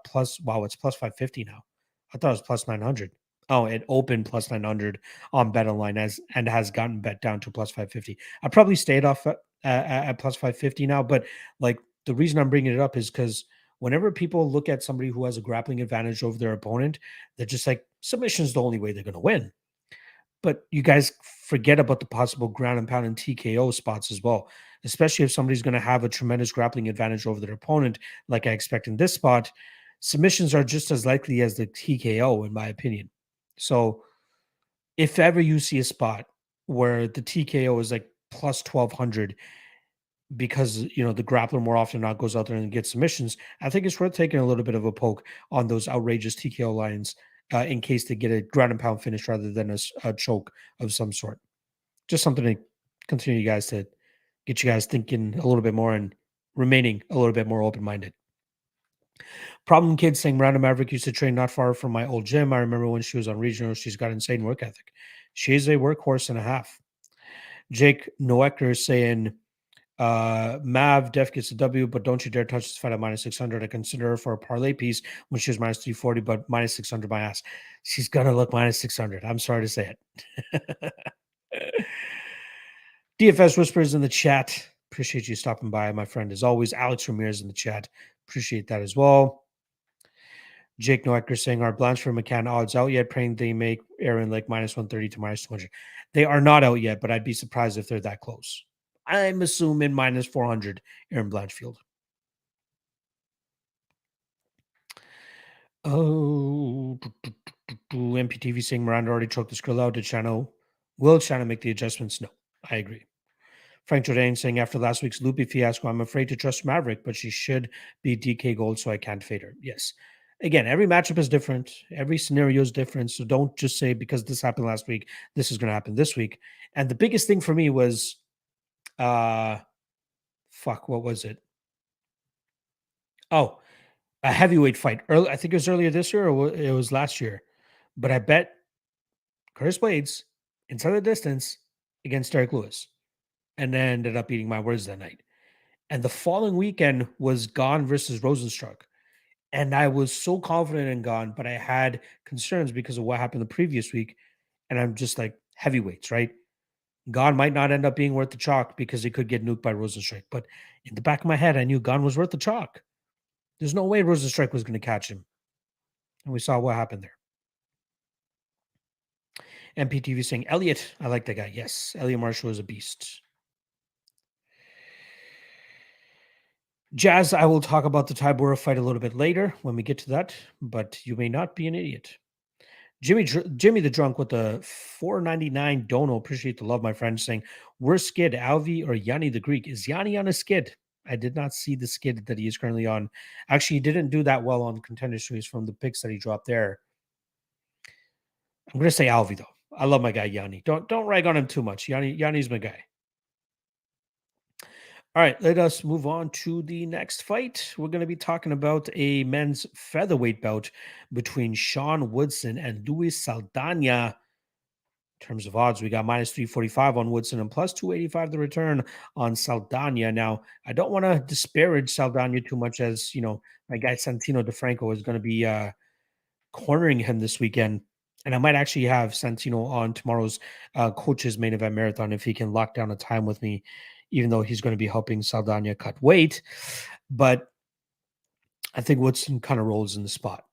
plus, wow, it's plus 550 now. I thought it was plus 900. Oh, it opened plus 900 on BetOnline and has gotten bet down to plus 550. I probably stayed off at plus 550 now, but like the reason I'm bringing it up is because whenever people look at somebody who has a grappling advantage over their opponent, they're just like, submission is the only way they're going to win. But you guys forget about the possible ground and pound and TKO spots as well, especially if somebody's going to have a tremendous grappling advantage over their opponent, like I expect in this spot. Submissions are just as likely as the TKO, in my opinion. So if ever you see a spot where the TKO is like plus 1200, because the grappler more often than not goes out there and gets submissions, I think it's worth taking a little bit of a poke on those outrageous TKO lines in case they get a ground and pound finish rather than a choke of some sort. Just something to continue you guys to get you guys thinking a little bit more and remaining a little bit more open-minded. Problem Kid saying Miranda Maverick used to train not far from my old gym. I remember when she was on regional, she's got insane work ethic. She's a workhorse and a half. Jake Noecker saying Mav Def gets a W, but don't you dare touch this fight at minus 600. I consider her for a parlay piece when she was minus 340, but minus 600 my ass. She's gonna look minus 600. I'm sorry to say it. DFS Whispers in the chat. Appreciate you stopping by, my friend. As always, Alex Ramirez in the chat. Appreciate that as well. Jake Noecker saying, are Blanchard and McCann odds out yet? Praying they make Aaron like minus 130 to minus 200. They are not out yet, but I'd be surprised if they're that close. I'm assuming minus 400 Aaron Blanchfield. Oh, MPTV saying Miranda already choked the skrill out. Will Shanna make the adjustments? No, I agree. Frank Jordan saying after last week's loopy fiasco, I'm afraid to trust Maverick, but she should be DK gold, so I can't fade her. Yes. Again, every matchup is different. Every scenario is different. So don't just say because this happened last week, this is going to happen this week. And the biggest thing for me was, what was it? Oh, a heavyweight fight. I think it was earlier this year or it was last year. But I bet Curtis Blades inside the distance against Derek Lewis and then ended up eating my words that night. And the following weekend was Gone versus Rosenstruck. And I was so confident in Gone, but I had concerns because of what happened the previous week. And I'm just like, heavyweights, right? Gone might not end up being worth the chalk because he could get nuked by Rosenstruck. But in the back of my head, I knew Gone was worth the chalk. There's no way Rosenstruck was going to catch him. And we saw what happened there. MPTV saying, Elliot, I like that guy. Yes, Elliot Marshall is a beast. Jazz, I will talk about the Tybura fight a little bit later when we get to that, but you may not be an idiot. Jimmy the Drunk with the 499 dono. Appreciate the love, my friend, saying, worst skid, Alvi or Yanni the Greek? Is Yanni on a skid? I did not see the skid that he is currently on. Actually, he didn't do that well on Contender Series from the picks that he dropped there. I'm going to say Alvi, though. I love my guy Yanni. Don't rag on him too much. Yanni's my guy. All right, let us move on to the next fight. We're going to be talking about a men's featherweight bout between Sean Woodson and Luis Saldana. In terms of odds, we got minus 345 on Woodson and plus 285 the return on Saldana. Now, I don't want to disparage Saldana too much, as my guy Santino DeFranco is going to be cornering him this weekend. And I might actually have Santino on tomorrow's coach's main event marathon if he can lock down a time with me, even though he's going to be helping Saldana cut weight. But I think Woodson kind of rolls in the spot.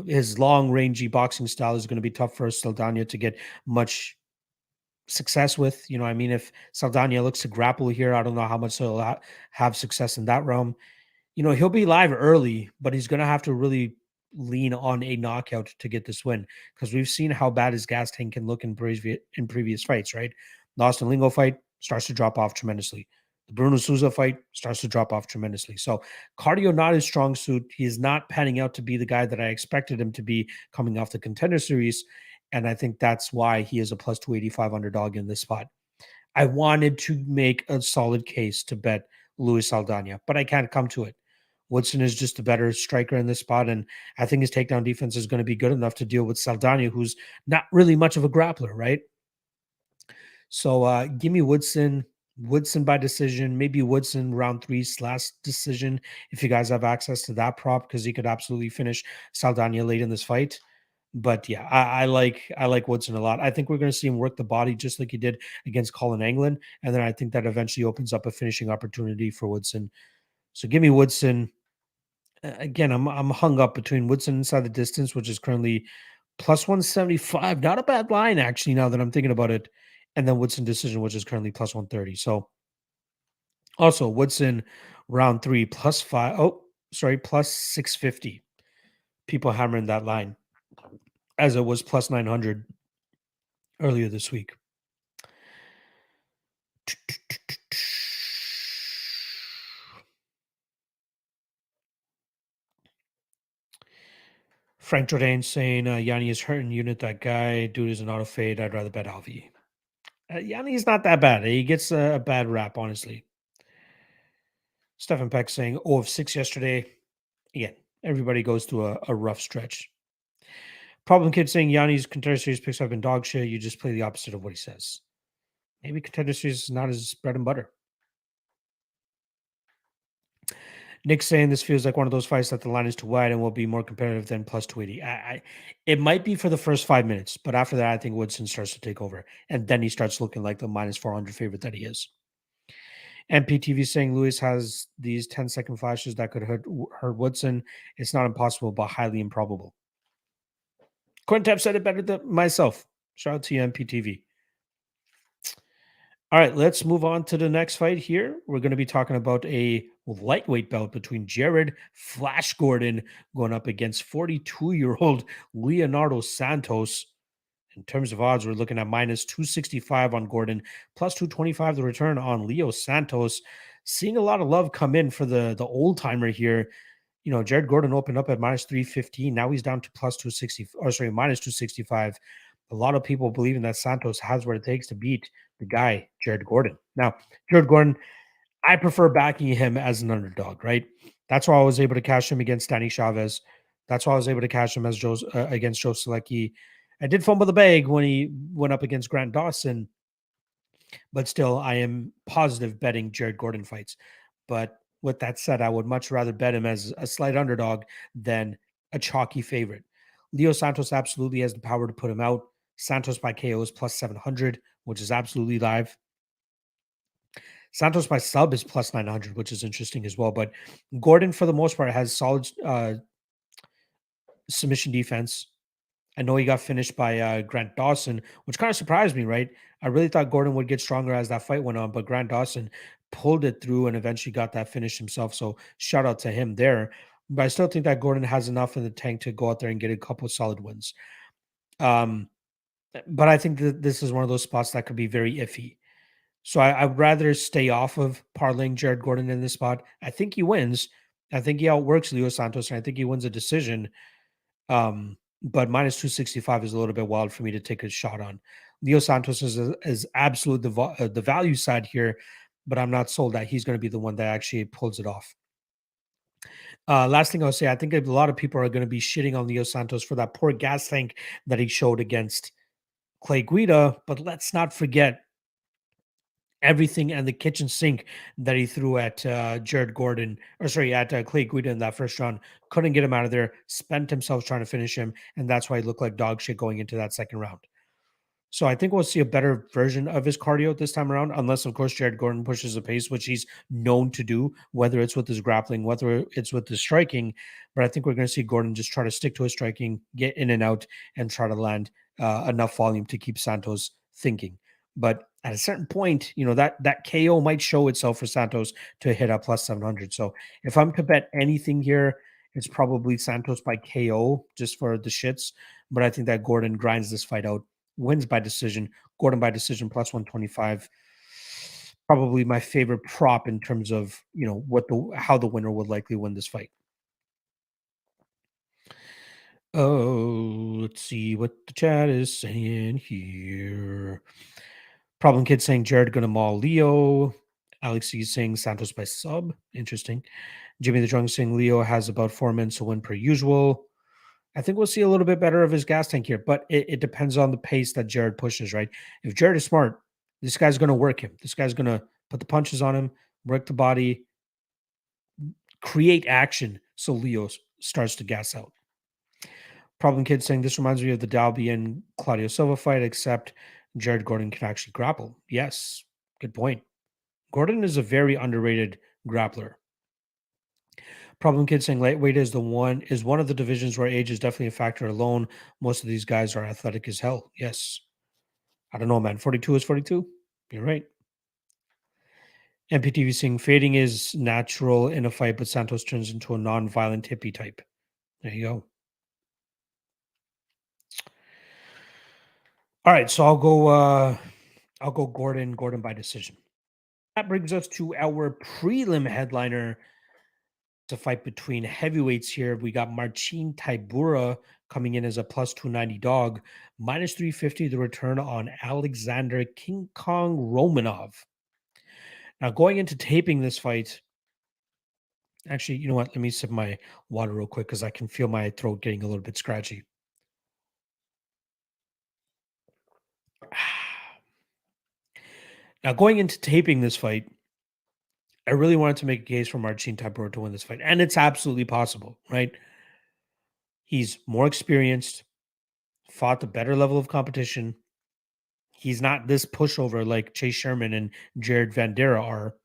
His long rangy boxing style is going to be tough for Saldana to get much success with. I mean, if Saldana looks to grapple here, I don't know how much he'll have success in that realm. He'll be live early, but he's going to have to really lean on a knockout to get this win, because we've seen how bad his gas tank can look in previous fights, right? The Austin Lingo fight starts to drop off tremendously. The Bruno Souza fight starts to drop off tremendously. So cardio not his strong suit. He is not panning out to be the guy that I expected him to be coming off the Contender Series, and I think that's why he is a plus 285 underdog in this spot. I wanted to make a solid case to bet Luis Saldana, but I can't come to it. Woodson is just a better striker in this spot, and I think his takedown defense is going to be good enough to deal with Saldana, who's not really much of a grappler, right? So give me Woodson by decision, maybe Woodson round 3/decision if you guys have access to that prop, because he could absolutely finish Saldana late in this fight. But yeah, I like Woodson a lot. I think we're going to see him work the body just like he did against Colin Anglin, and then I think that eventually opens up a finishing opportunity for Woodson. So give me Woodson. Again, I'm hung up between Woodson inside the distance, which is currently plus 175. Not a bad line, actually, now that I'm thinking about it. And then Woodson decision, which is currently plus 130. So also Woodson round 3 plus 5. Oh, sorry, plus 650. People hammering that line as it was plus 900 earlier this week. Frank Jordan saying Yanni is hurting unit. That guy, dude, is an auto fade. I'd rather bet Alvi. Yanni's not that bad. He gets a bad rap, honestly. Stefan Peck saying 0 of 6 yesterday. Again, everybody goes through a rough stretch. Problem Kid saying Yanni's Contender Series picks up in dog shit. You just play the opposite of what he says. Maybe Contender Series is not his bread and butter. Nick saying this feels like one of those fights that the line is too wide and will be more competitive than plus 280. It might be for the first 5 minutes, but after that, I think Woodson starts to take over. And then he starts looking like the minus 400 favorite that he is. MPTV saying Lewis has these 10-second flashes that could hurt Woodson. It's not impossible, but highly improbable. Quintep said it better than myself. Shout out to you, MPTV. All right, let's move on to the next fight here. We're going to be talking about a lightweight bout between Jared Flash Gordon going up against 42-year-old Leonardo Santos. In terms of odds, we're looking at minus 265 on Gordon, plus 225 the return on Leo Santos. Seeing a lot of love come in for the old timer here. Jared Gordon opened up at minus 315. Now he's down to plus 260, or sorry, minus 265. A lot of people believing that Santos has what it takes to beat the guy, Jared Gordon. Now, Jared Gordon, I prefer backing him as an underdog, right? That's why I was able to cash him against Danny Chavez. That's why I was able to cash him as against Joe Selecki. I did fumble the bag when he went up against Grant Dawson, but still, I am positive betting Jared Gordon fights. But with that said, I would much rather bet him as a slight underdog than a chalky favorite. Leo Santos absolutely has the power to put him out. Santos by KO is plus 700, which is absolutely live. Santos by sub is plus 900, which is interesting as well. But Gordon, for the most part, has solid submission defense. I know he got finished by Grant Dawson, which kind of surprised me, right? I really thought Gordon would get stronger as that fight went on, but Grant Dawson pulled it through and eventually got that finish himself. So shout out to him there. But I still think that Gordon has enough in the tank to go out there and get a couple of solid wins. But I think that this is one of those spots that could be very iffy. So I'd rather stay off of parlaying Jared Gordon in this spot. I think he wins. I think he outworks Leo Santos, and I think he wins a decision. But minus 265 is a little bit wild for me to take a shot on. Leo Santos is absolute the value side here, but I'm not sold that he's going to be the one that actually pulls it off. Last thing I'll say, I think a lot of people are going to be shitting on Leo Santos for that poor gas tank that he showed against Clay Guida, but let's not forget everything and the kitchen sink that he threw at Jared Gordon, or sorry, at Clay Guida in that first round. Couldn't get him out of there, spent himself trying to finish him, and that's why he looked like dog shit going into that second round. So I think we'll see a better version of his cardio this time around, unless, of course, Jared Gordon pushes the pace, which he's known to do, whether it's with his grappling, whether it's with his striking. But I think we're going to see Gordon just try to stick to his striking, get in and out, and try to land enough volume to keep Santos thinking. But at a certain point, that KO might show itself for Santos to hit up plus 700. So if I'm to bet anything here, it's probably Santos by KO just for the shits. But I think that Gordon grinds this fight out, wins by decision. Gordon by decision plus 125. Probably my favorite prop in terms of how the winner would likely win this fight. Oh, let's see what the chat is saying here. Problem Kid saying Jared gonna maul Leo. Alex is saying Santos by sub. Interesting. Jimmy the Drunk saying Leo has about 4 minutes to win per usual. I think we'll see a little bit better of his gas tank here, but it depends on the pace that Jared pushes, right? If Jared is smart, this guy's going to work him. This guy's going to put the punches on him, work the body, create action so Leo starts to gas out. Problem Kid saying this reminds me of the Dalby and Claudio Silva fight, except Jared Gordon can actually grapple. Yes, good point. Gordon is a very underrated grappler. Problem Kid saying lightweight is one of the divisions where age is definitely a factor alone. Most of these guys are athletic as hell. Yes. I don't know, man. 42 is 42. You're right. MPTV saying fading is natural in a fight, but Santos turns into a non-violent hippie type. There you go. All right, so I'll go Gordon by decision. That brings us to our prelim headliner. It's a fight between heavyweights here. We got Marcin Tybura coming in as a plus 290 dog, minus 350 the return on Alexander King Kong Romanov. Now, going into taping this fight, actually, you know what? Let me sip my water real quick because I can feel my throat getting a little bit scratchy. Now, going into taping this fight, I really wanted to make a case for Marcin Tybura to win this fight, and it's absolutely possible, right? He's more experienced, fought a better level of competition. He's not this pushover like Chase Sherman and Jared Vandera are,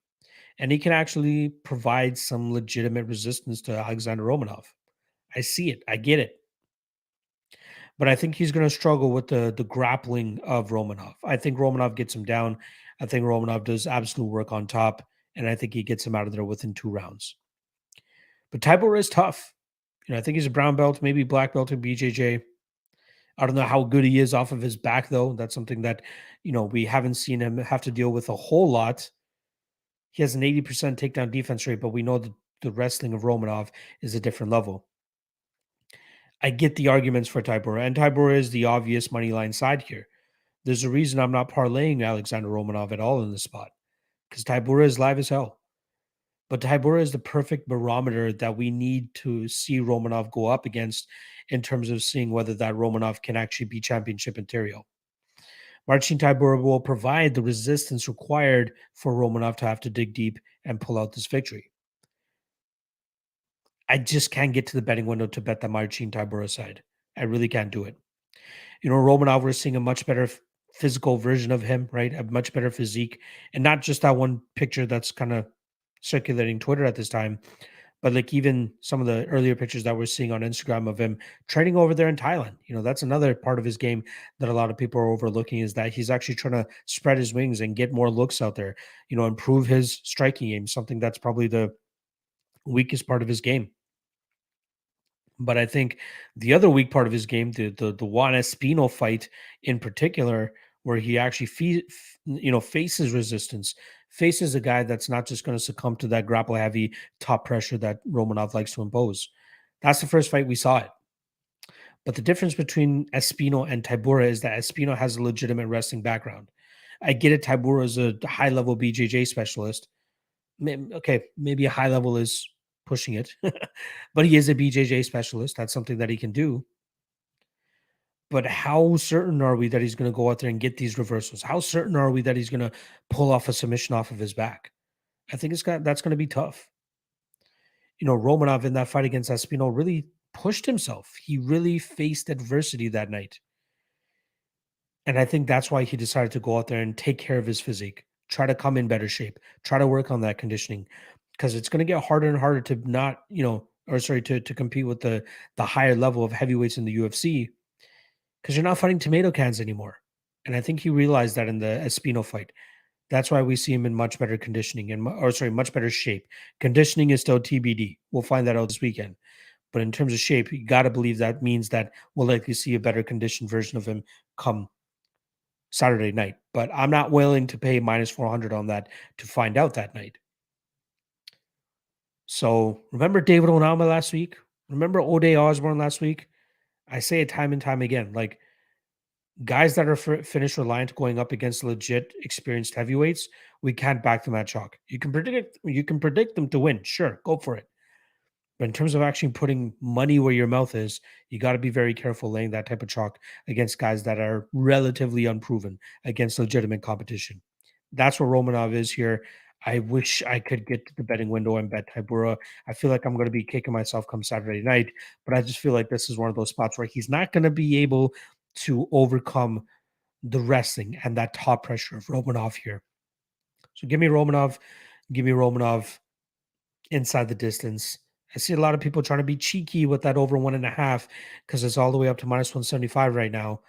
and he can actually provide some legitimate resistance to Alexander Romanov. I see it. I get it. But I think he's going to struggle with the grappling of Romanov. I think Romanov gets him down. I think Romanov does absolute work on top, and I think he gets him out of there within 2 rounds. But Tybura is tough. I think he's a brown belt, maybe black belt in BJJ. I don't know how good he is off of his back, though. That's something that, we haven't seen him have to deal with a whole lot. He has an 80% takedown defense rate, but we know that the wrestling of Romanov is a different level. I get the arguments for Tybura, and Tybura is the obvious money line side here. There's a reason I'm not parlaying Alexander Romanov at all in this spot, because Tybura is live as hell. But Tybura is the perfect barometer that we need to see Romanov go up against in terms of seeing whether that Romanov can actually be championship material. Marcin Tybura will provide the resistance required for Romanov to have to dig deep and pull out this victory. I just can't get to the betting window to bet the Marcin Tybura side. I really can't do it. Romanov, we're seeing a much better physical version of him, right? A much better physique. And not just that one picture that's kind of circulating Twitter at this time, but like even some of the earlier pictures that we're seeing on Instagram of him training over there in Thailand. That's another part of his game that a lot of people are overlooking, is that he's actually trying to spread his wings and get more looks out there, improve his striking game, something that's probably the weakest part of his game. But I think the other weak part of his game, the Juan Espino fight in particular, where he actually faces resistance, faces a guy that's not just going to succumb to that grapple heavy top pressure that Romanov likes to impose. That's the first fight we saw it. But the difference between Espino and Tybura is that Espino has a legitimate wrestling background. I get it. Tybura is a high-level BJJ specialist. Okay, maybe a high level is pushing it, but he is a BJJ specialist. That's something that he can do. But how certain are we that he's going to go out there and get these reversals? How certain are we that he's going to pull off a submission off of his back? I think that's going to be tough. Romanov in that fight against Espino really pushed himself. He really faced adversity that night. And I think that's why he decided to go out there and take care of his physique, try to come in better shape, try to work on that conditioning, because it's going to get harder and harder to not, to compete with the higher level of heavyweights in the UFC, because you're not fighting tomato cans anymore. And I think he realized that in the Espino fight. That's why we see him in much better conditioning much better shape. Conditioning is still TBD. We'll find that out this weekend. But in terms of shape, you got to believe that means that we'll likely see a better conditioned version of him come Saturday night. But I'm not willing to pay minus 400 on that to find out that night. So remember David Onama last week? Remember O'Day Osborne last week? I say it time and time again. Like, guys that are finish reliant going up against legit experienced heavyweights, we can't back them at chalk. You can predict them to win. Sure, go for it. But in terms of actually putting money where your mouth is, you got to be very careful laying that type of chalk against guys that are relatively unproven against legitimate competition. That's where Romanov is here. I wish I could get to the betting window and bet Tybura. I feel like I'm going to be kicking myself come Saturday night, but I just feel like this is one of those spots where he's not going to be able to overcome the wrestling and that top pressure of Romanov here. So give me Romanov inside the distance. I see a lot of people trying to be cheeky with that over 1.5 because it's all the way up to minus 175 right now.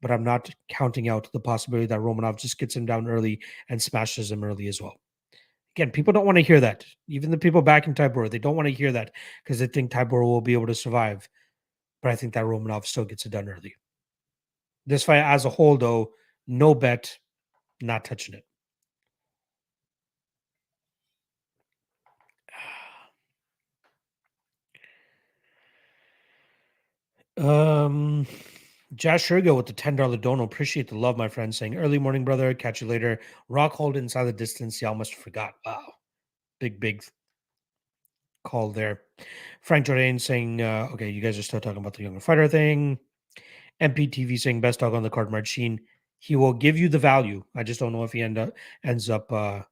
But I'm not counting out the possibility that Romanov just gets him down early and smashes him early as well. Again, people don't want to hear that. Even the people backing Tybura, they don't want to hear that because they think Tybura will be able to survive. But I think that Romanov still gets it done early. This fight as a whole, though, no bet, not touching it. Josh Shergill with the $10 dono. Appreciate the love, my friend. Saying early morning, brother. Catch you later. Rockhold inside the distance. Y'all must have forgot. Wow. Big call there. Frank Jordan saying, okay, you guys are still talking about the younger fighter thing. MPTV saying best dog on the card, Marcin. He will give you the value. I just don't know if he ends up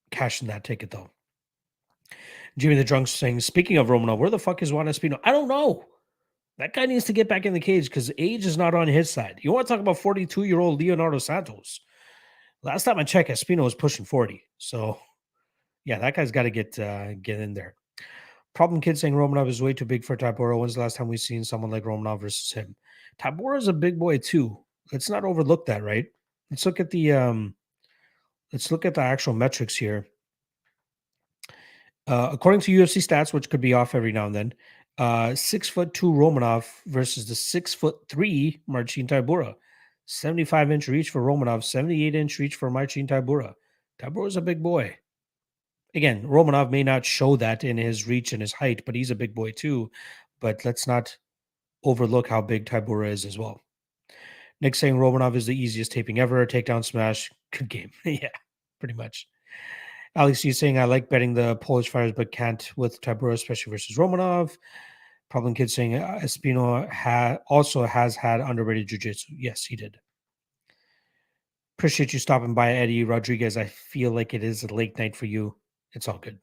cashing that ticket though. Jimmy the Drunk saying, speaking of Romanov, where the fuck is Juan Espino? I don't know. That guy needs to get back in the cage because age is not on his side. You want to talk about 42-year-old Leonardo Santos? Last time I checked, Espino was pushing 40. So, yeah, that guy's got to get in there. Problem Kid saying Romanov is way too big for Tybura. When's the last time we've seen someone like Romanov versus him? Tybura is a big boy too. Let's not overlook that, right? Let's look at the actual metrics here. According to UFC stats, which could be off every now and then, 6'2" Romanov versus the 6'3" Marcin Tybura. 75-inch reach for Romanov, 78-inch reach for Marcin Tybura. Tybura is a big boy. Again, Romanov may not show that in his reach and his height, but he's a big boy too. But let's not overlook how big Tybura is as well. Nick saying Romanov is the easiest taping ever. Takedown smash. Good game. Yeah, pretty much. Alex, you saying I like betting the Polish fighters, but can't with Tybura, especially versus Romanov. Problem Kid saying Espino also has had underrated jiu-jitsu. Yes, he did. Appreciate you stopping by, Eddie Rodriguez. I feel like it is a late night for you. It's all good.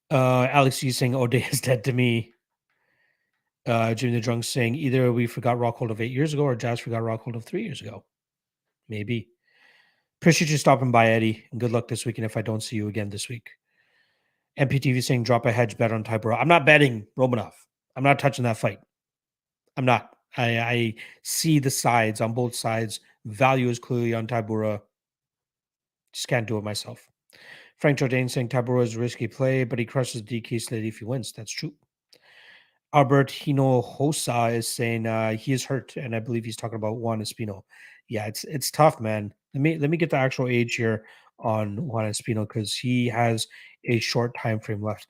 Alex, you saying O'Day is dead to me. Jimmy the Drunk saying either we forgot Rockhold of 8 years ago or Jazz forgot Rockhold of 3 years ago. Maybe. Appreciate you stopping by, Eddie. And good luck this weekend if I don't see you again this week. MPTV saying drop a hedge bet on Tybura. I'm not betting Romanov. I'm not touching that fight. I'm not. I see the sides on both sides. Value is clearly on Tybura. Just can't do it myself. Frank Jordan saying Tybura is a risky play, but he crushes DK Slade if he wins. That's true. Albert Hinojosa is saying he is hurt, and I believe he's talking about Juan Espino. Yeah, it's tough, man. Let me get the actual age here on Juan Espino because he has a short time frame left.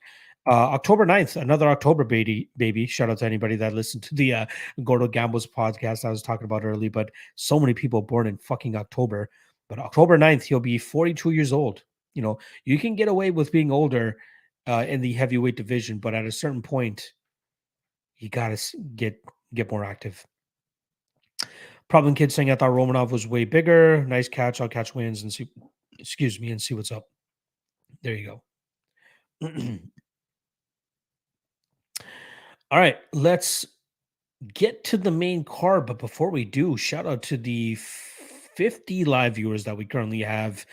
October 9th, another October baby. Shout out to anybody that listened to the Gordo Gambles podcast I was talking about early, but so many people born in fucking October. But October 9th, he'll be 42 years old. You know, you can get away with being older in the heavyweight division, but at a certain point, you got to get more active. Problem Kid saying, I thought Romanov was way bigger. Nice catch. I'll catch wins and see, and see what's up. There you go. All right, let's get to the main card. But before we do, shout out to the 50 live viewers that we currently have.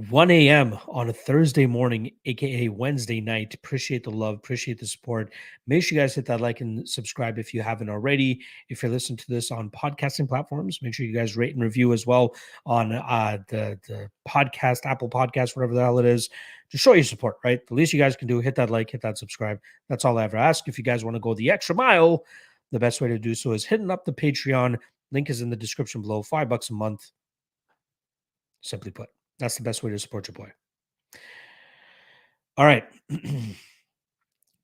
1 a.m. on a Thursday morning, aka Wednesday night. Appreciate the love, appreciate the support. Make sure you guys hit that like and subscribe if you haven't already. If you're listening to this on podcasting platforms, make sure you guys rate and review as well on the podcast, Apple Podcast, whatever the hell it is, to show your support, right? The least you guys can do, hit that like, hit that subscribe. That's all I ever ask. If you guys want to go the extra mile, the best way to do so is hitting up the Patreon. Link is in the description below. $5 a month. Simply put. That's the best way to support your boy. All right.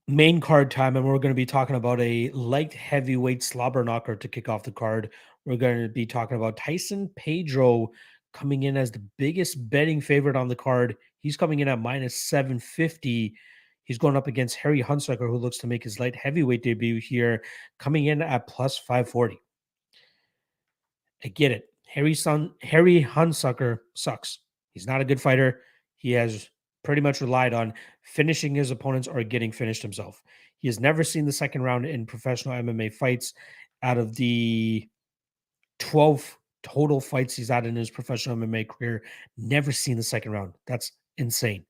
Main card time, and we're going to be talking about a light heavyweight slobber knocker to kick off the card. We're going to be talking about Tyson Pedro coming in as the biggest betting favorite on the card. He's coming in at minus 750. He's going up against Harry Hunsucker, who looks to make his light heavyweight debut here, coming in at plus 540. I get it. Harry Hunsucker sucks. He's not a good fighter. He has pretty much relied on finishing his opponents or getting finished himself. He has never seen the second round in professional MMA fights. Out of the 12 total fights he's had in his professional MMA career, never seen the second round. That's insane.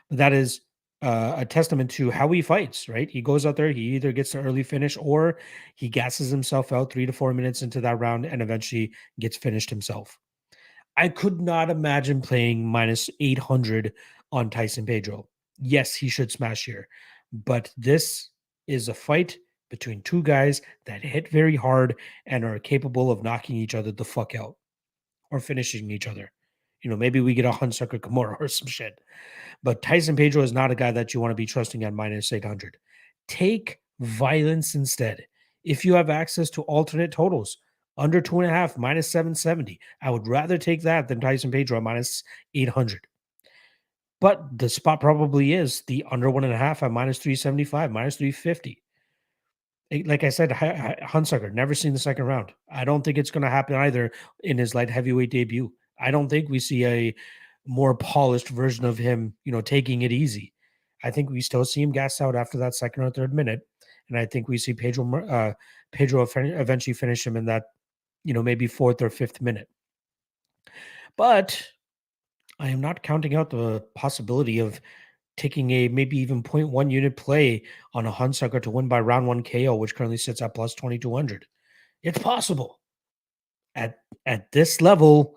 But that is a testament to how he fights, right? He goes out there, he either gets the early finish or he gasses himself out 3 to 4 minutes into that round and eventually gets finished himself. I could not imagine playing minus 800 on Tyson Pedro. Yes, he should smash here, but this is a fight between two guys that hit very hard and are capable of knocking each other the fuck out or finishing each other. You know, maybe we get a Hunsucker Kimura or some shit. But Tyson Pedro is not a guy that you want to be trusting at minus 800. Take violence instead. If you have access to alternate totals, under 2.5, minus 770, I would rather take that than Tyson Pedro at minus 800. But the spot probably is the under 1.5 at minus 375, minus 350. Like I said, Hunsucker, never seen the second round. I don't think it's going to happen either in his light heavyweight debut. I don't think we see a more polished version of him, you know, taking it easy. I think we still see him gas out after that second or third minute. And I think we see Pedro eventually finish him in that, you know, maybe fourth or fifth minute. But I am not counting out the possibility of taking a maybe even 0.1 unit play on a Hunsucker to win by round 1 KO, which currently sits at plus 2,200. It's possible. At this level,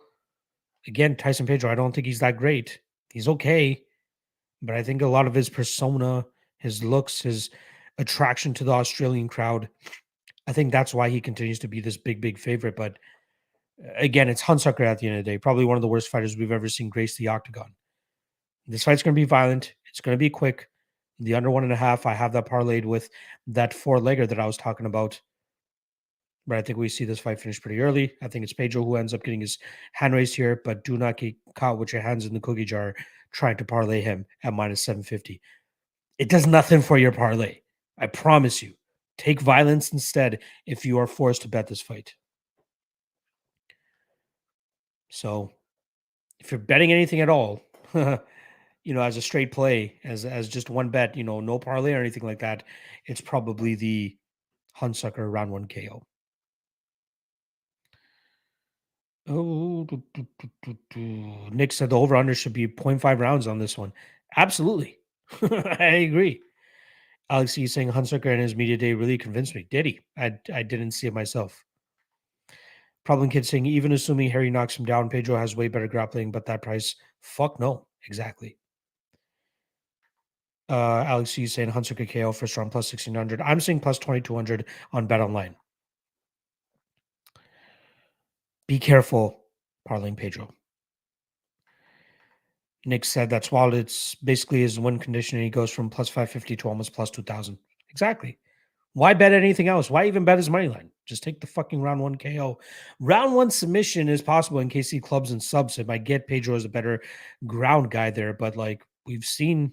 again, Tyson Pedro, I don't think he's that great. He's okay, but I think a lot of his persona, his looks, his attraction to the Australian crowd, I think that's why he continues to be this big favorite. But again, it's Hunsucker at the end of the day, probably one of the worst fighters we've ever seen grace the octagon. This fight's going to be violent. It's going to be quick. The under 1.5, I have that parlayed with that 4-legger that I was talking about. But I think we see this fight finish pretty early. I think it's Pedro who ends up getting his hand raised here, but do not get caught with your hands in the cookie jar trying to parlay him at minus 750. It does nothing for your parlay. I promise you. Take violence instead if you are forced to bet this fight. So if you're betting anything at all, you know, as a straight play, as just one bet, you know, no parlay or anything like that, it's probably the Hunsucker round 1 KO. Oh, Nick said the over-under should be 0.5 rounds on this one. Absolutely. I agree. Alex, he's saying Hunsucker and his media day really convinced me. Did he? I didn't see it myself. Problem Kid saying, even assuming Harry knocks him down, Pedro has way better grappling, but that price, fuck no. Exactly. Alex, he's saying Hunsucker KO first round plus 1,600. I'm saying plus 2,200 on Bet Online. Be careful, parlaying Pedro. Nick said that's while it's basically his win condition, and he goes from plus 550 to almost plus 2,000. Exactly. Why bet anything else? Why even bet his money line? Just take the fucking round one KO. Round one submission is possible in case he clubs and subs him. I get Pedro is a better ground guy there, but like we've seen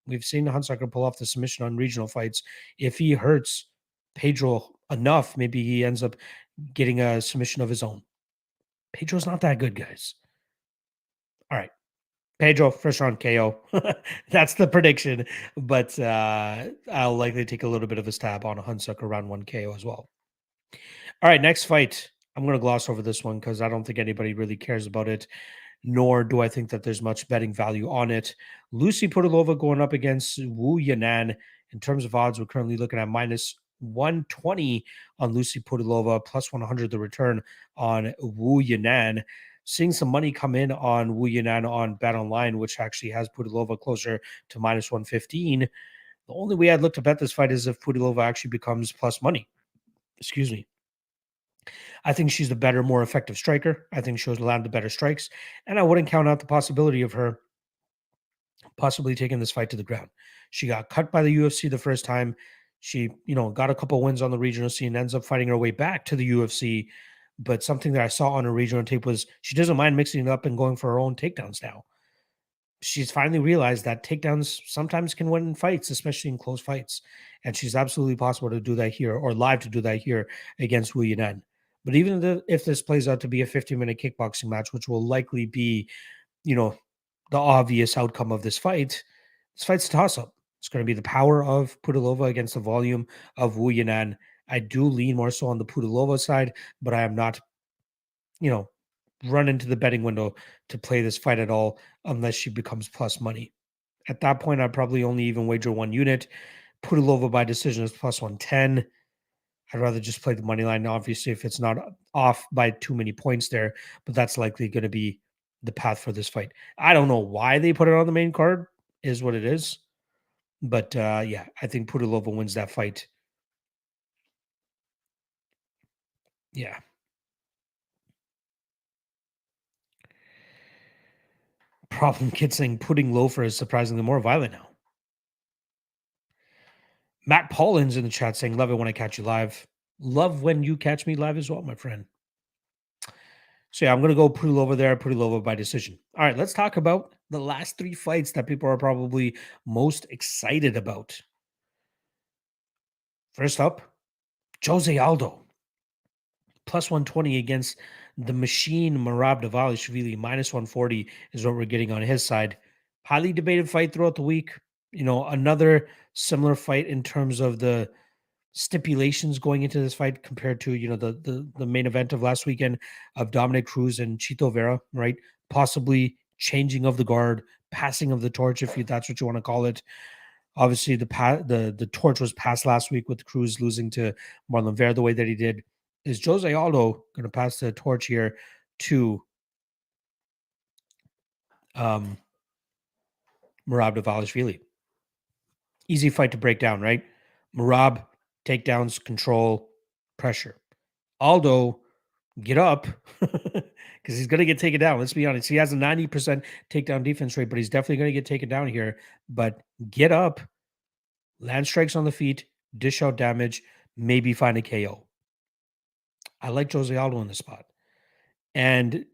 Hunsucker pull off the submission on regional fights. If he hurts Pedro enough, maybe he ends up getting a submission of his own. Pedro's not that good, guys. All right. Pedro, first round KO. That's the prediction. But I'll likely take a little bit of a stab on a Hunsucker round one KO as well. All right, next fight. I'm going to gloss over this one because I don't think anybody really cares about it, nor do I think that there's much betting value on it. Lucy Pudilova going up against Wu Yanan. In terms of odds, we're currently looking at minus 120 on Lucy Pudilova, plus 100 the return on Wu Yanan. Seeing some money come in on Wu Yanan on Bet Online, which actually has Pudilova closer to minus 115. The only way I'd look to bet this fight is if Pudilova actually becomes plus money. Excuse me. I think she's the better, more effective striker. I think she'll land the better strikes. And I wouldn't count out the possibility of her possibly taking this fight to the ground. She got cut by the UFC the first time. She, got a couple wins on the regional scene, ends up fighting her way back to the UFC. But something that I saw on her regional tape was she doesn't mind mixing it up and going for her own takedowns now. She's finally realized that takedowns sometimes can win in fights, especially in close fights. And she's absolutely possible to do that here or live to do that here against Wu Yanan. But even if this plays out to be a 50-minute kickboxing match, which will likely be, the obvious outcome of this fight's a toss-up. It's going to be the power of Pudilova against the volume of Wu Yanan. I do lean more so on the Pudilova side, but I am not, run into the betting window to play this fight at all unless she becomes plus money. At that point, I'd probably only even wager one unit. Pudilova by decision is plus 110. I'd rather just play the money line, obviously, if it's not off by too many points there, but that's likely going to be the path for this fight. I don't know why they put it on the main card, is what it is. But yeah, I think Pudilova wins that fight. Yeah. Problem kid saying pudding loafer is surprisingly more violent now. Matt Paulin's in the chat saying, love it when I catch you live. Love when you catch me live as well, my friend. So yeah, I'm going to go Pudilova there, Pudilova by decision. All right, let's talk about the last three fights that people are probably most excited about. First up, Jose Aldo. Plus 120 against the machine Merab Dvalishvili. Minus 140 is what we're getting on his side. Highly debated fight throughout the week. Another similar fight in terms of the stipulations going into this fight compared to the main event of last weekend of Dominic Cruz and Chito Vera, right? Possibly changing of the guard, passing of the torch, if that's what you want to call it. Obviously, the torch was passed last week with Cruz losing to Marlon Vera the way that he did. Is Jose Aldo going to pass the torch here to Merab Dvalishvili? Easy fight to break down, right? Merab, takedowns, control, pressure. Aldo, get up because he's going to get taken down. Let's be honest. He has a 90% takedown defense rate, but he's definitely going to get taken down here. But get up, land strikes on the feet, dish out damage, maybe find a KO. I like Jose Aldo in this spot. And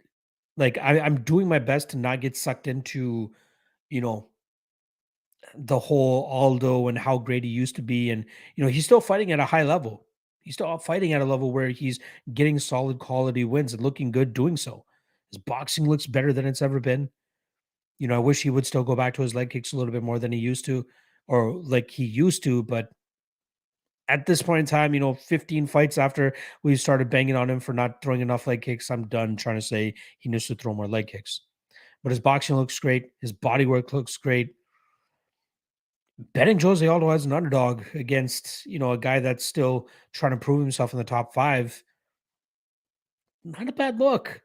like I'm doing my best to not get sucked into, the whole Aldo and how great he used to be. And, he's still fighting at a high level. He's still fighting at a level where he's getting solid quality wins and looking good doing so. His boxing looks better than it's ever been. I wish he would still go back to his leg kicks a little bit more than he used to, or like he used to. But at this point in time, 15 fights after we started banging on him for not throwing enough leg kicks, I'm done trying to say he needs to throw more leg kicks. But his boxing looks great. His body work looks great. Betting Jose Aldo as an underdog against, a guy that's still trying to prove himself in the top 5, not a bad look,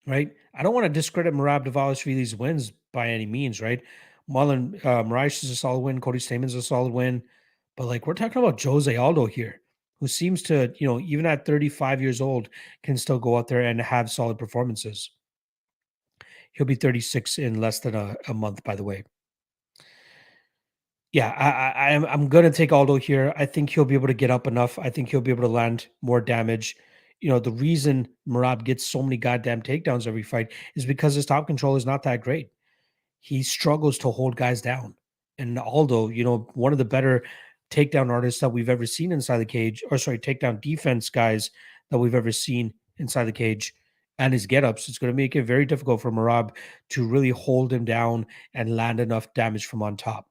right? I don't want to discredit Merab Dvalishvili's wins by any means, right? Marlon Moraes is a solid win. Cody Staman's a solid win. But, like, we're talking about Jose Aldo here, who seems to, even at 35 years old, can still go out there and have solid performances. He'll be 36 in less than a month, by the way. Yeah, I'm gonna take Aldo here. I think he'll be able to get up enough. I think he'll be able to land more damage. The reason Merab gets so many goddamn takedowns every fight is because his top control is not that great. He struggles to hold guys down. And Aldo, one of the better takedown artists that we've ever seen inside the cage, or sorry, takedown defense guys that we've ever seen inside the cage, and his get-ups, it's going to make it very difficult for Merab to really hold him down and land enough damage from on top.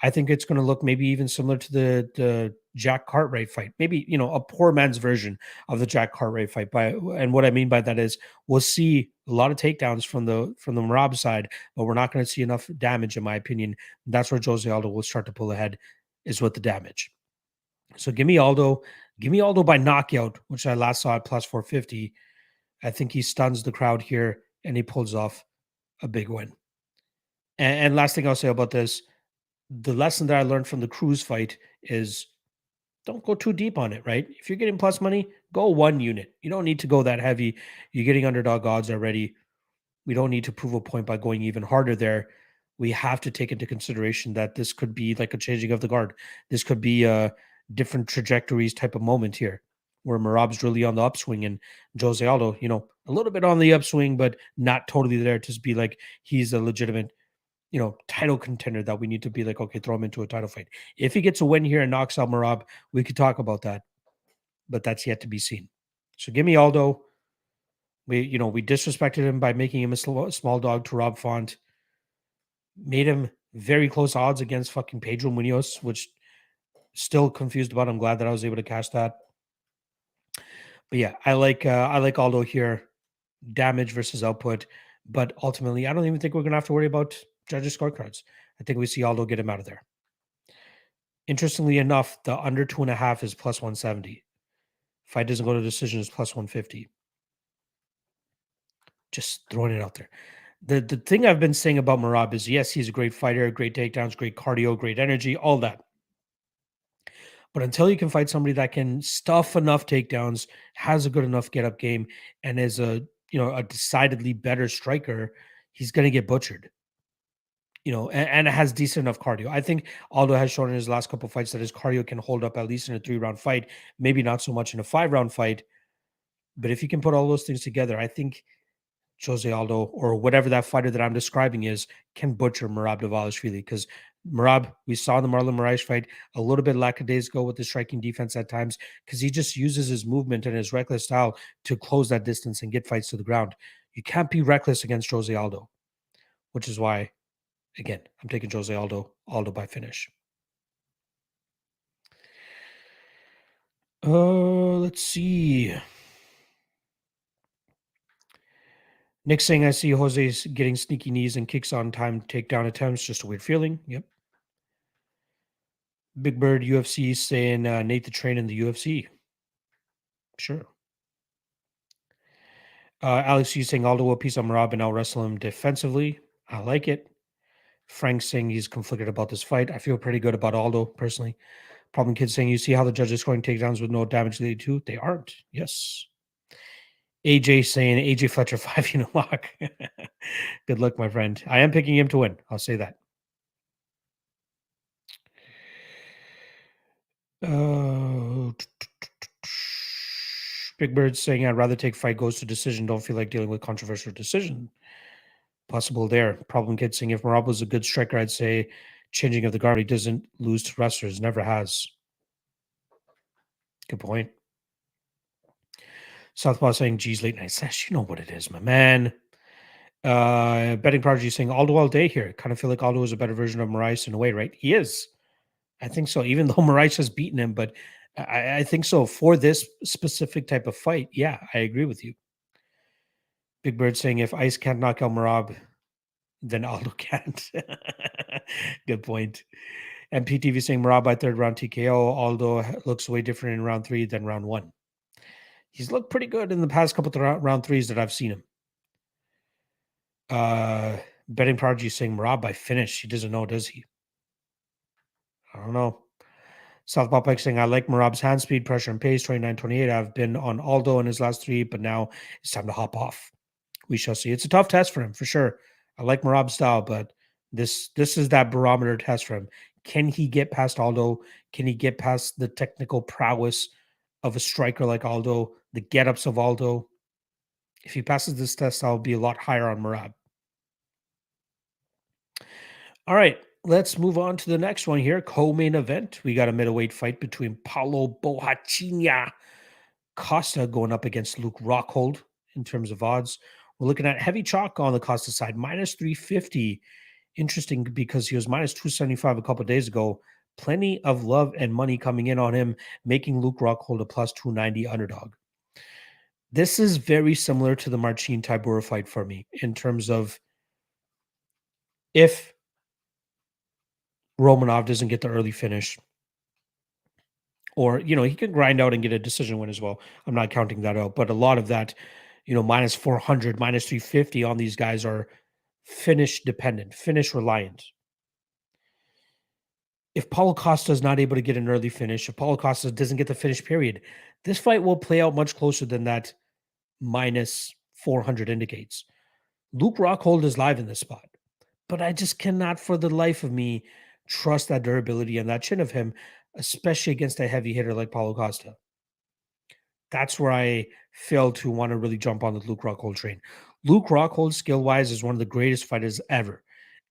I think it's going to look maybe even similar to the Jack Cartwright fight. Maybe, a poor man's version of the Jack Cartwright fight. And what I mean by that is we'll see a lot of takedowns from the Merab side, but we're not going to see enough damage, in my opinion. That's where Jose Aldo will start to pull ahead, is with the damage. So give me Aldo. Give me Aldo by knockout, which I last saw at plus 450. I think he stuns the crowd here and he pulls off a big win. And last thing I'll say about this, the lesson that I learned from the Cruz fight is don't go too deep on it, right? If you're getting plus money, go one unit. You don't need to go that heavy. You're getting underdog odds already. We don't need to prove a point by going even harder there. We have to take into consideration that this could be like a changing of the guard. This could be a different trajectories type of moment here where Merab's really on the upswing and Jose Aldo, a little bit on the upswing, but not totally there to be like he's a legitimate title contender that we need to be like, okay, throw him into a title fight. If he gets a win here and knocks out Merab, we could talk about that, but that's yet to be seen. So give me Aldo. We disrespected him by making him a small dog to Rob Font. Made him very close odds against fucking Pedro Munoz, which still confused about. I'm glad that I was able to cash that. But yeah, I like Aldo here. Damage versus output, but ultimately, I don't even think we're gonna have to worry about judges' scorecards. I think we see Aldo get him out of there. Interestingly enough, the under 2.5 is plus 170. Fight doesn't go to decision is plus 150. Just throwing it out there. The thing I've been saying about Merab is yes, he's a great fighter, great takedowns, great cardio, great energy, all that. But until you can fight somebody that can stuff enough takedowns, has a good enough get up game, and is a decidedly better striker, he's gonna get butchered. And it has decent enough cardio. I think Aldo has shown in his last couple of fights that his cardio can hold up at least in a 3-round fight, maybe not so much in a 5-round fight. But if you can put all those things together, I think Jose Aldo or whatever that fighter that I'm describing is can butcher Merab Dvalishvili because Merab, we saw the Marlon Moraes fight a little bit lackadaisical with the striking defense at times because he just uses his movement and his reckless style to close that distance and get fights to the ground. You can't be reckless against Jose Aldo, which is why again, I'm taking Jose Aldo by finish. Let's see. Nick saying I see Jose's getting sneaky knees and kicks on time takedown attempts. Just a weird feeling. Yep. Big Bird UFC saying Nate the Train in the UFC. Sure. Alex Hughes saying Aldo will piece on Merab and I'll wrestle him defensively. I like it. Frank saying he's conflicted about this fight. I feel pretty good about Aldo personally. Problem Kid saying you see how the judges scoring takedowns with no damage leading to? They aren't. Yes. AJ saying AJ Fletcher 5 unit lock. Good luck, my friend. I am picking him to win. I'll say that. Big Bird saying I'd rather take fight goes to decision. Don't feel like dealing with controversial decision. Possible there. Problem Kid saying if Merab was a good striker, I'd say changing of the guard. He doesn't lose to wrestlers. Never has. Good point. Southpaw saying geez, late night sesh. You know what it is, my man. Betting Prodigy saying Aldo all day here. Kind of feel like Aldo is a better version of Moraes in a way, right? He is. I think so. Even though Moraes has beaten him, but I think so for this specific type of fight. Yeah, I agree with you. Big Bird saying if Ice can't knock out Merab, then Aldo can't. Good point. And PTV saying Merab by 3rd round TKO. Aldo looks way different in round 3 than round 1. He's looked pretty good in the past couple of round 3s that I've seen him. Betting Prodigy saying Merab by finish. He doesn't know, does he? I don't know. Southpaw Pike saying, I like Merab's hand speed, pressure, and pace, 29-28. I've been on Aldo in his last 3, but now it's time to hop off. We shall see. It's a tough test for him, for sure. I like Merab's style, but this is that barometer test for him. Can he get past Aldo? Can he get past the technical prowess of a striker like Aldo, the get-ups of Aldo? If he passes this test, I'll be a lot higher on Merab. All right, let's move on to the next one here. Co-main event. We got a middleweight fight between Paulo Borrachinha Costa going up against Luke Rockhold in terms of odds. We're looking at heavy chalk on the Costa side, minus 350. Interesting because he was minus 275 a couple of days ago. Plenty of love and money coming in on him, making Luke Rockhold a plus 290 underdog. This is very similar to the Marcin Tybura fight for me in terms of if Romanov doesn't get the early finish, or, he can grind out and get a decision win as well. I'm not counting that out, but a lot of that, minus 400, minus 350 on these guys are finish dependent, finish reliant. If Paulo Costa is not able to get an early finish, if Paulo Costa doesn't get the finish period, this fight will play out much closer than that minus 400 indicates. Luke Rockhold is live in this spot, but I just cannot for the life of me trust that durability and that chin of him, especially against a heavy hitter like Paulo Costa. That's where I fail to want to really jump on the Luke Rockhold train. Luke Rockhold, skill wise, is one of the greatest fighters ever.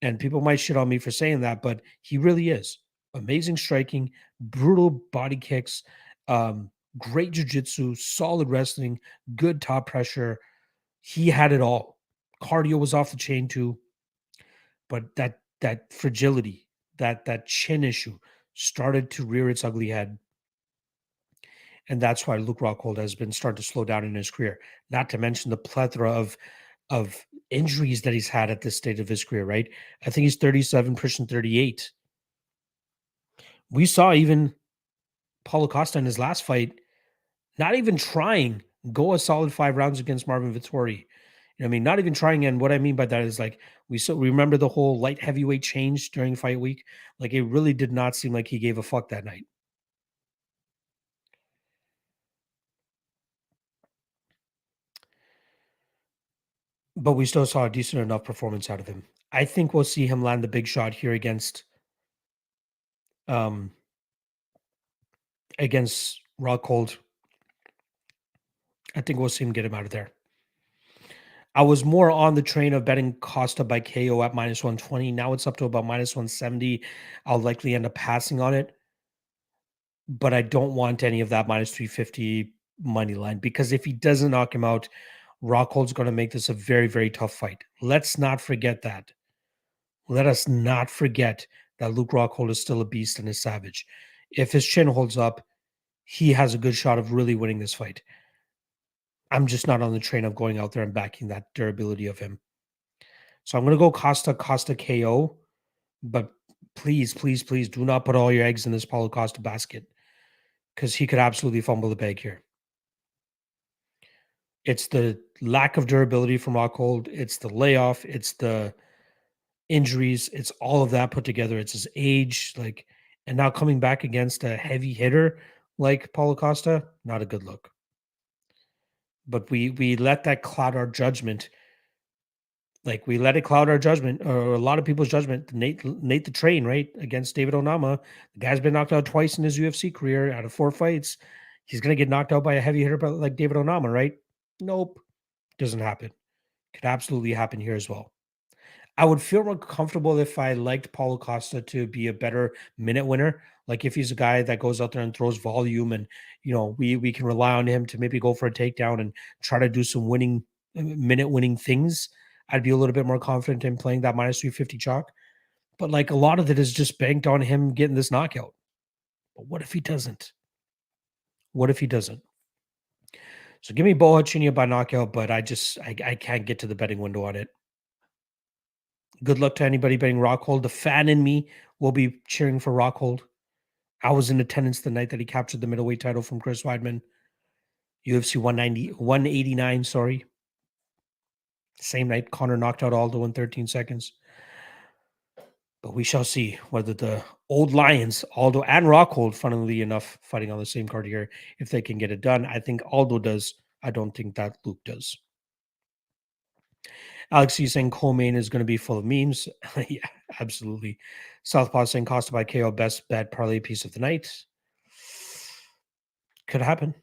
And people might shit on me for saying that, but he really is. Amazing striking, brutal body kicks, great jiu-jitsu, solid wrestling, good top pressure. He had it all. Cardio was off the chain too. But that fragility, that chin issue started to rear its ugly head. And that's why Luke Rockhold has been starting to slow down in his career. Not to mention the plethora of injuries that he's had at this stage of his career, right? I think he's 37, pushing 38. We saw even Paulo Costa in his last fight not even trying go a solid 5 rounds against Marvin Vettori. Not even trying. And what I mean by that is like we remember the whole light heavyweight change during fight week. Like it really did not seem like he gave a fuck that night. But we still saw a decent enough performance out of him. I think we'll see him land the big shot here against um against Rockhold. I think we'll see him get him out of there. I was more on the train of betting Costa by KO at minus 120. Now it's up to about minus 170. I'll likely end up passing on it. But I don't want any of that minus 350 money line because if he doesn't knock him out, Rockhold's going to make this a very, very tough fight. Let's not forget that. Let us not forget that Luke Rockhold is still a beast and a savage. If his chin holds up, he has a good shot of really winning this fight. I'm just not on the train of going out there and backing that durability of him. So I'm going to go Costa KO, but please, please, please do not put all your eggs in this Paulo Costa basket because he could absolutely fumble the bag here. It's the lack of durability from Rockhold. It's the layoff. It's the injuries. It's all of that put together. It's his age, and now coming back against a heavy hitter like Paulo Costa, not a good look. But we let that cloud our judgment. Like we let it cloud our judgment, or a lot of people's judgment. Nate the Train, right, against David Onama. The guy's been knocked out twice in his UFC career out of 4 fights. He's gonna get knocked out by a heavy hitter like David Onama, right? Nope, doesn't happen. Could absolutely happen here as well. I would feel more comfortable if I liked Paulo Costa to be a better minute winner. Like if he's a guy that goes out there and throws volume, and we can rely on him to maybe go for a takedown and try to do some minute winning things. I'd be a little bit more confident in playing that minus 350 chalk. But like a lot of it is just banked on him getting this knockout. But what if he doesn't? What if he doesn't? So give me Borrachinha by knockout, but I can't get to the betting window on it. Good luck to anybody betting Rockhold. The fan in me will be cheering for Rockhold. I was in attendance the night that he captured the middleweight title from Chris Weidman. UFC 189, sorry. Same night, Connor knocked out Aldo in 13 seconds. But we shall see whether the old Lions, Aldo and Rockhold, funnily enough, fighting on the same card here, if they can get it done. I think Aldo does. I don't think that Luke does. Alex, you saying co-main is going to be full of memes? Yeah, absolutely. Southpaw saying Costa by KO, best bet parlay piece of the night. Could happen.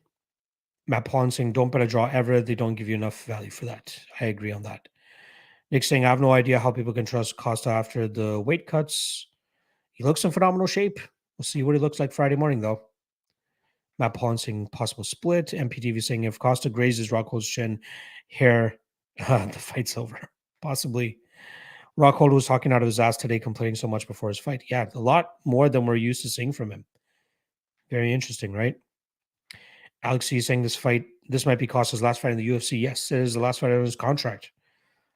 Matt Paulin saying don't bet a draw ever. They don't give you enough value for that. I agree on that. Nick saying I have no idea how people can trust Costa after the weight cuts. He looks in phenomenal shape. We'll see what he looks like Friday morning, though. Matt Paulin saying possible split. MPTV saying if Costa grazes Rockhold's chin, hair, the fight's over. Possibly. Rockhold was talking out of his ass today, complaining so much before his fight. Yeah, a lot more than we're used to seeing from him. Very interesting, right? Alex is saying this might be Costa's last fight in the UFC. Yes, it is the last fight of his contract.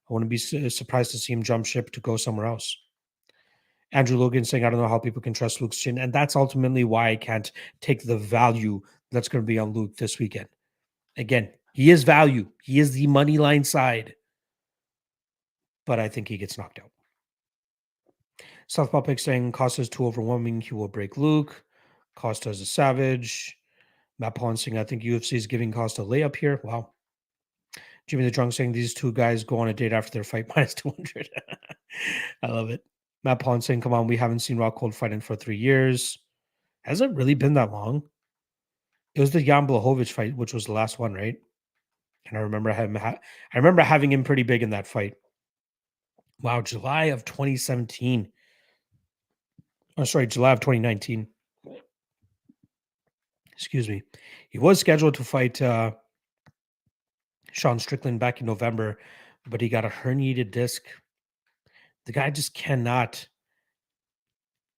I wouldn't be surprised to see him jump ship to go somewhere else. Andrew Logan saying, I don't know how people can trust Luke's chin. And that's ultimately why I can't take the value that's going to be on Luke this weekend. Again, he is value. He is the money line side. But I think he gets knocked out. Southpaw Pick saying Costa's too overwhelming. He will break Luke. Costa is a savage. Matt Paulin saying, I think UFC is giving Costa a layup here. Wow. Jimmy the Drunk saying these two guys go on a date after their fight minus 200. I love it. Matt Paulin saying, come on, we haven't seen Rockhold fighting for 3 years. Has it really been that long? It was the Jan Blachowicz fight, which was the last one, right? And I remember having him pretty big in that fight. Wow, July of 2017. Oh, sorry, July of 2019. Excuse me. He was scheduled to fight Sean Strickland back in November, but he got a herniated disc. The guy just cannot,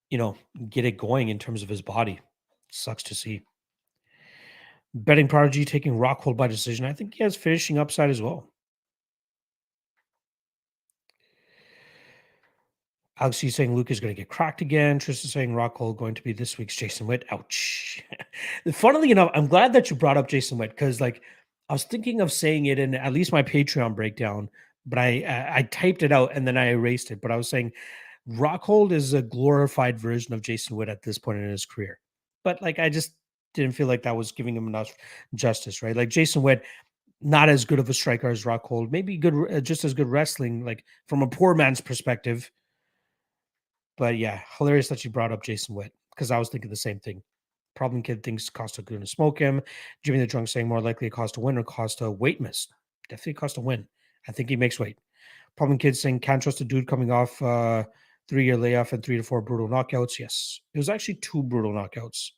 get it going in terms of his body. Sucks to see. Betting Prodigy taking Rockhold by decision. I think he has finishing upside as well. Alex is saying Luke is going to get cracked again. Tristan saying Rockhold going to be this week's Jason Witt. Ouch. Funnily enough, I'm glad that you brought up Jason Witt because, I was thinking of saying it in at least my Patreon breakdown, but I typed it out and then I erased it. But I was saying Rockhold is a glorified version of Jason Witt at this point in his career. But I just didn't feel like that was giving him enough justice, right? Like Jason Witt, not as good of a striker as Rockhold, maybe good, just as good wrestling, from a poor man's perspective. But yeah, hilarious that you brought up Jason Witt because I was thinking the same thing. Problem Kid thinks Costa going to smoke him. Jimmy the Drunk saying more likely Costa win or Costa weight miss. Definitely Costa win. I think he makes weight. Problem Kid saying can't trust a dude coming off 3-year layoff and 3 to 4 brutal knockouts. Yes, it was actually 2 brutal knockouts.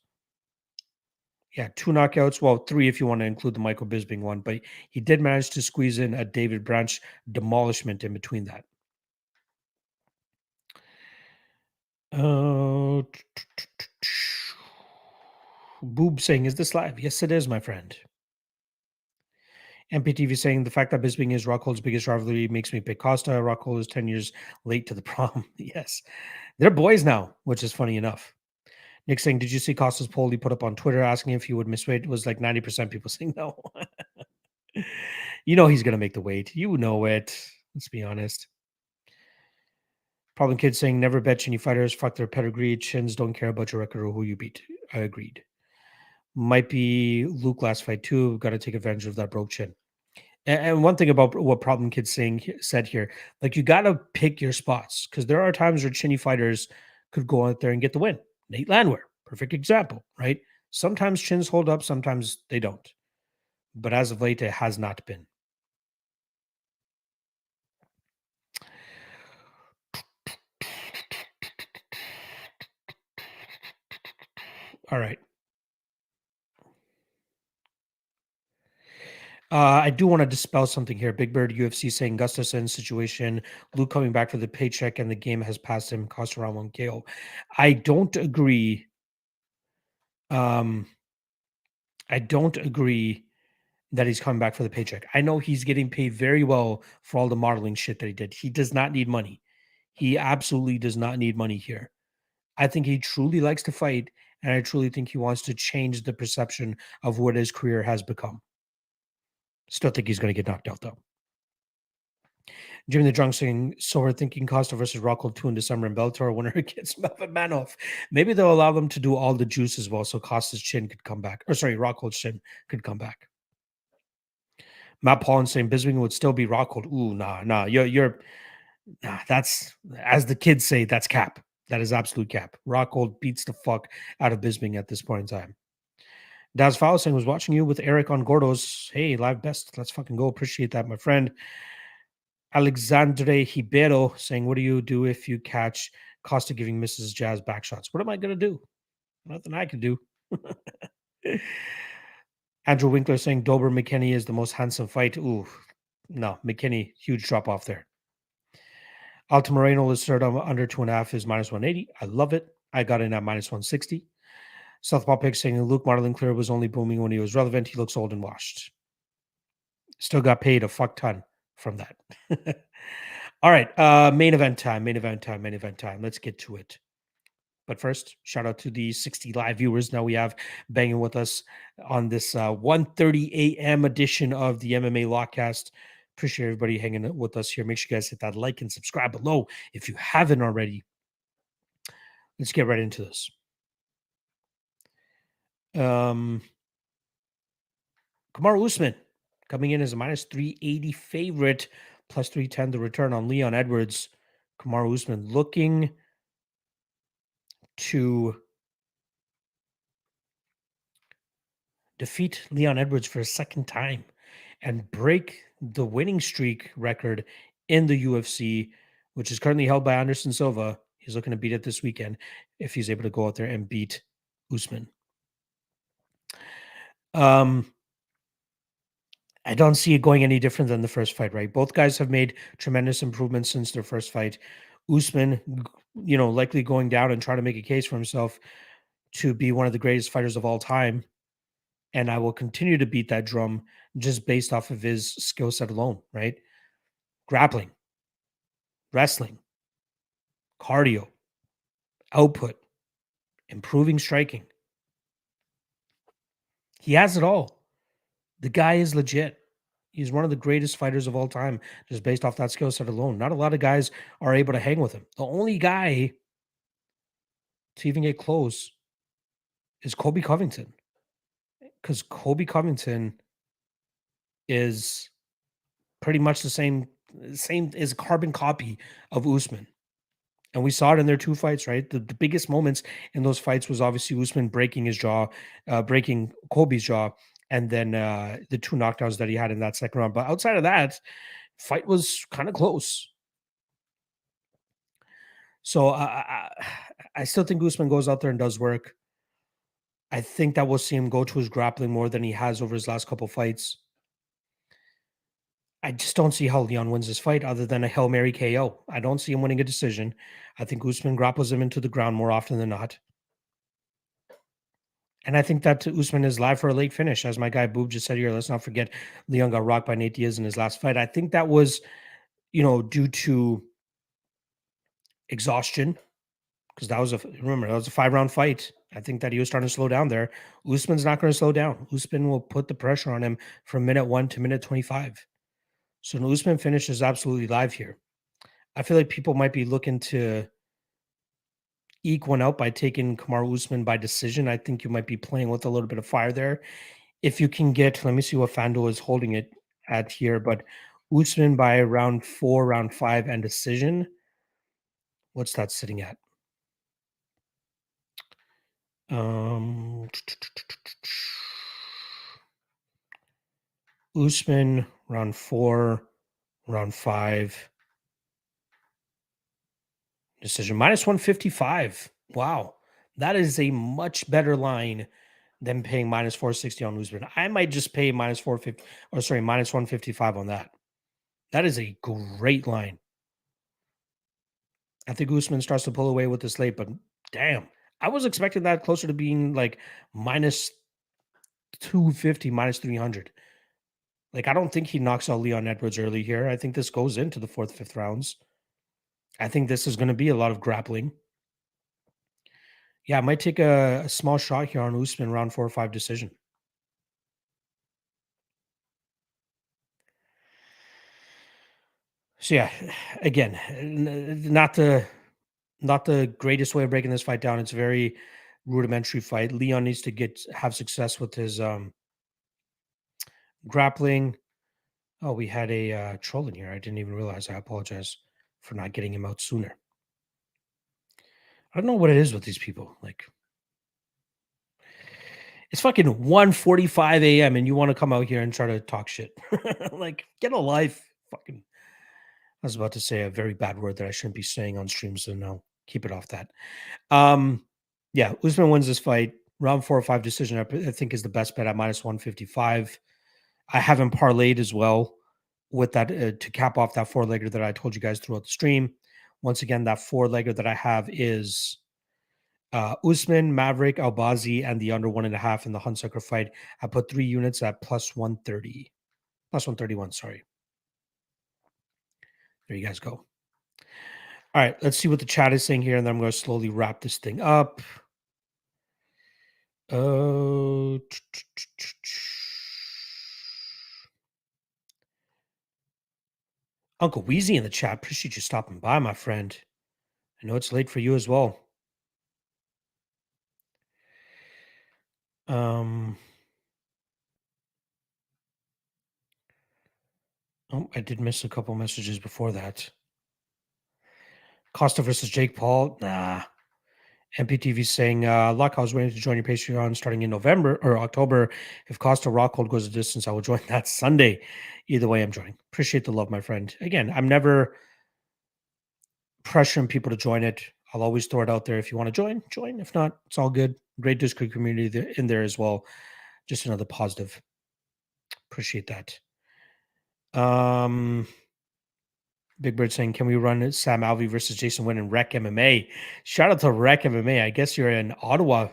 Yeah, 2 knockouts. Well, 3 if you want to include the Michael Bisping one, but he did manage to squeeze in a David Branch demolishment in between that. Boob saying, is this live? Yes, it is, my friend. MPTV saying the fact that Bisping is Rockhold's biggest rivalry makes me pick Costa. Rockhold is 10 years late to the prom. Yes. They're boys now, which is funny enough. Nick saying, did you see Costa's poll he put up on Twitter asking if he would miss weight? It was like 90% people saying no. He's going to make the weight. You know it. Let's be honest. Problem Kid saying, never bet chinny fighters. Fuck their pedigree. Chins don't care about your record or who you beat. I agreed. Might be Luke last fight too. Got to take advantage of that broke chin. And one thing about what Problem Kid said here, you got to pick your spots because there are times where chinny fighters could go out there and get the win. Nate Landwehr, perfect example, right? Sometimes chins hold up, sometimes they don't. But as of late, it has not been. All right. I do want to dispel something here. Big Bird UFC saying Gustafsson situation, Luke coming back for the paycheck, and the game has passed him, cost around 1 KO. I don't agree. I don't agree that he's coming back for the paycheck. I know he's getting paid very well for all the modeling shit that he did. He does not need money. He absolutely does not need money here. I think he truly likes to fight, and I truly think he wants to change the perception of what his career has become. Still think he's going to get knocked out, though. Jimmy the Drunk saying, so we're thinking Costa versus Rockhold 2 in December in Bellator. Winner gets Maverick. Maybe they'll allow them to do all the juice as well, so Costa's chin could come back. Or sorry, Rockhold's chin could come back. Matt Paulin saying Bisping would still be Rockhold. Ooh, nah. That's, as the kids say, that's cap. That is absolute cap. Rockhold beats the fuck out of Bisping at this point in time. Daz Fausing was watching you with Eric on Gordos. Hey, live best. Let's fucking go. Appreciate that, my friend. Alexandre Ribeiro saying, what do you do if you catch Costa giving Mrs. Jazz back shots? What am I going to do? Nothing I can do. Andrew Winkler saying Dober McKinney is the most handsome fight. Ooh, no, McKinney, huge drop off there. Altamirano is third on under 2.5 is minus 180. I love it. I got in at minus 160. Southpaw Pick saying Luke Marlin Clear was only booming when he was relevant. He looks old and washed. Still got paid a fuck ton from that. All right. Main event time. Let's get to it. But first, shout out to the 60 live viewers now we have banging with us on this 1:30 a.m. edition of the MMA Lock-Cast. Appreciate everybody hanging with us here. Make sure you guys hit that like and subscribe below if you haven't already. Let's get right into this. Kamaru Usman coming in as a minus 380 favorite, plus 310 the return on Leon Edwards. Kamaru Usman looking to defeat Leon Edwards for a second time and break the winning streak record in the UFC, which is currently held by Anderson Silva. He's looking to beat it this weekend if he's able to go out there and beat Usman. I don't see it going any different than the first fight, right? Both guys have made tremendous improvements since their first fight. Usman, likely going down and trying to make a case for himself to be one of the greatest fighters of all time. And I will continue to beat that drum just based off of his skill set alone, right? Grappling, wrestling, cardio, output, improving striking. He has it all. The guy is legit. He's one of the greatest fighters of all time, just based off that skill set alone. Not a lot of guys are able to hang with him. The only guy to even get close is Colby Covington. Because Colby Covington is pretty much the same is a carbon copy of Usman. And we saw it in their two fights, right? The biggest moments in those fights was obviously Usman breaking his jaw, breaking Colby's jaw, and then the two knockdowns that he had in that second round. But outside of that, fight was kind of close. So I still think Usman goes out there and does work. I think that we'll see him go to his grappling more than he has over his last couple fights. I just don't see how Leon wins this fight other than a Hail Mary KO. I don't see him winning a decision. I think Usman grapples him into the ground more often than not. And I think that Usman is live for a late finish. As my guy Boob just said here, let's not forget Leon got rocked by Nate Diaz in his last fight. I think that was, due to exhaustion, because that was a 5-round fight. I think that he was starting to slow down there. Usman's not going to slow down. Usman will put the pressure on him from minute 1 to minute 25. So an Usman finish is absolutely live here. I feel like people might be looking to eke one out by taking Kamaru Usman by decision. I think you might be playing with a little bit of fire there. If you can get, let me see what FanDuel is holding it at here, but Usman by round 4, round 5, and decision. What's that sitting at? Usman round 4, round 5, decision minus 155. Wow, that is a much better line than paying minus 460 on Usman. I might just pay minus 450 minus 155 on that. That is a great line. I think Usman starts to pull away with this late, but damn, I was expecting that closer to being like minus 250, minus 300. Like, I don't think he knocks out Leon Edwards early here. I think this goes into the 4th, 5th rounds. I think this is going to be a lot of grappling. Yeah, I might take a small shot here on Usman round 4 or 5 decision. So yeah, again, not the greatest way of breaking this fight down. It's a very rudimentary fight. Leon needs to have success with his grappling. Oh, we had a troll in here. I didn't even realize. I apologize for not getting him out sooner. I don't know what it is with these people. Like, it's fucking 1:45 a.m. and you want to come out here and try to talk shit. Like, get a life. Fucking, I was about to say a very bad word that I shouldn't be saying on stream, so no, keep it off that. Yeah, Usman wins this fight. Round 4 or 5 decision, I think, is the best bet at minus 155. I have him parlayed as well with that to cap off that 4-legger that I told you guys throughout the stream. Once again, that 4-legger that I have is Usman, Maverick, Albazi, and the under 1.5 in the Hunsucker fight. I put 3 units at plus 130, plus 131. Sorry. There you guys go. All right, let's see what the chat is saying here, and then I'm going to slowly wrap this thing up. Oh, Uncle Wheezy in the chat. Appreciate you stopping by, my friend. I know it's late for you as well. Oh, I did miss a couple messages before that. Costa versus Jake Paul. Nah. MPTV saying, Luck, I was waiting to join your Patreon starting in November or October. If Costa Rockhold goes the distance, I will join that Sunday. Either way, I'm joining. Appreciate the love, my friend. Again, I'm never pressuring people to join it. I'll always throw it out there. If you want to join, join. If not, it's all good. Great Discord community in there as well. Just another positive. Appreciate that. Big Bird saying, can we run Sam Alvey versus Jason Wynn in Rec MMA? Shout out to Rec MMA. I guess you're an Ottawa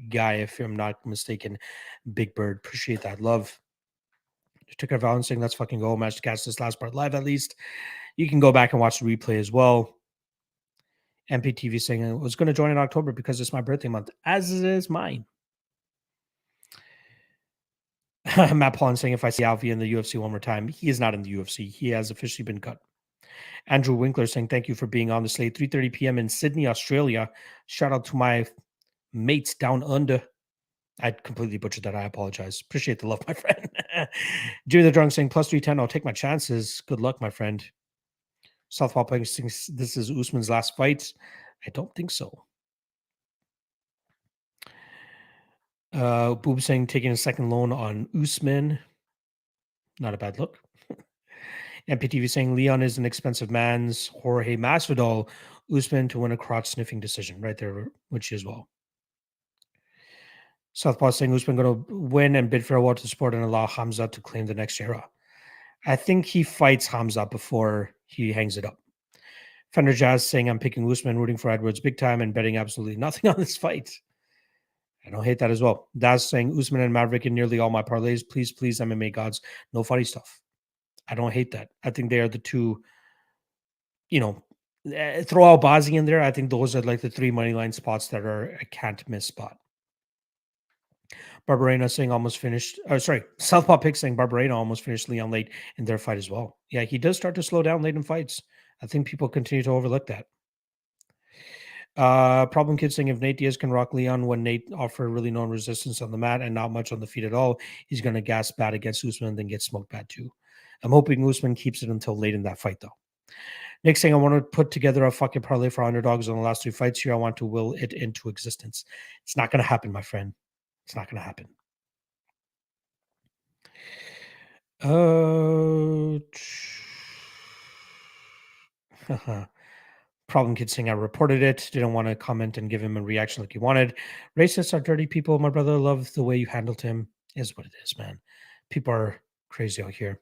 guy, if I'm not mistaken. Big Bird. Appreciate that. Love. Took our Valence saying, let's fucking go. Managed to catch this last part live at least. You can go back and watch the replay as well. MPTV saying, I was going to join in October because it's my birthday month, as it is mine. Matt Paulin saying, if I see Alvey in the UFC one more time, he is not in the UFC. He has officially been cut. Andrew Winkler saying, thank you for being on the slate. 3:30 p.m. in Sydney, Australia. Shout out to my mates down under. I completely butchered that. I apologize. Appreciate the love, my friend. Jimmy the Drunk saying, plus 310. I'll take my chances. Good luck, my friend. Southpaw playing thinks this is Usman's last fight. I don't think so. Boob saying, taking a second loan on Usman. Not a bad look. MPTV saying Leon is an expensive man's Jorge Masvidal. Usman to win a crotch sniffing decision. Right there, which as well. Southpaw saying Usman going to win and bid farewell to the sport and allow Hamza to claim the next era. I think he fights Hamza before he hangs it up. Fender Jazz saying I'm picking Usman, rooting for Edwards big time and betting absolutely nothing on this fight. I don't hate that as well. Daz saying Usman and Maverick in nearly all my parlays. Please, please, MMA gods, no funny stuff. I don't hate that. I think they are the two, throw Albazi in there. I think those are like the 3 money line spots that are a can't miss spot. Barbarena saying almost finished. Southpaw Pick saying Barbarena almost finished Leon late in their fight as well. Yeah, he does start to slow down late in fights. I think people continue to overlook that. Problem Kid saying if Nate Diaz can rock Leon when Nate offer really no resistance on the mat and not much on the feet at all, he's going to gas bad against Usman and then get smoked bad too. I'm hoping Usman keeps it until late in that fight though. Next thing, I want to put together a fucking parlay for underdogs on the last 3 fights here. I want to will it into existence. It's not going to happen, my friend. It's not going to happen. Problem Kid saying I reported it. Didn't want to comment and give him a reaction like he wanted. Racists are dirty people. My brother loved the way you handled him. Is what it is, man. People are crazy out here.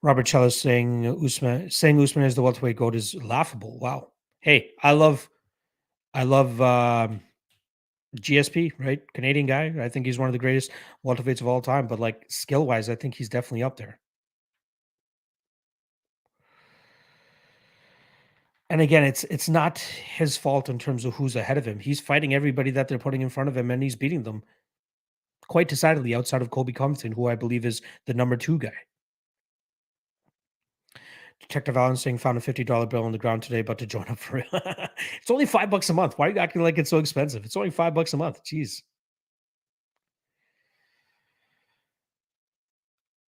Robert Chellis saying Usman is the welterweight goat is laughable. Wow. Hey, I love GSP, right? Canadian guy. I think he's one of the greatest welterweights of all time. But like skill wise, I think he's definitely up there. And again, it's not his fault in terms of who's ahead of him. He's fighting everybody that they're putting in front of him, and he's beating them quite decidedly outside of Colby Covington, who I believe is the number 2 guy. Detective Allen saying found a $50 bill on the ground today, but to join up for it. It's only $5 a month. Why are you acting like it's so expensive? It's only $5 a month. Jeez.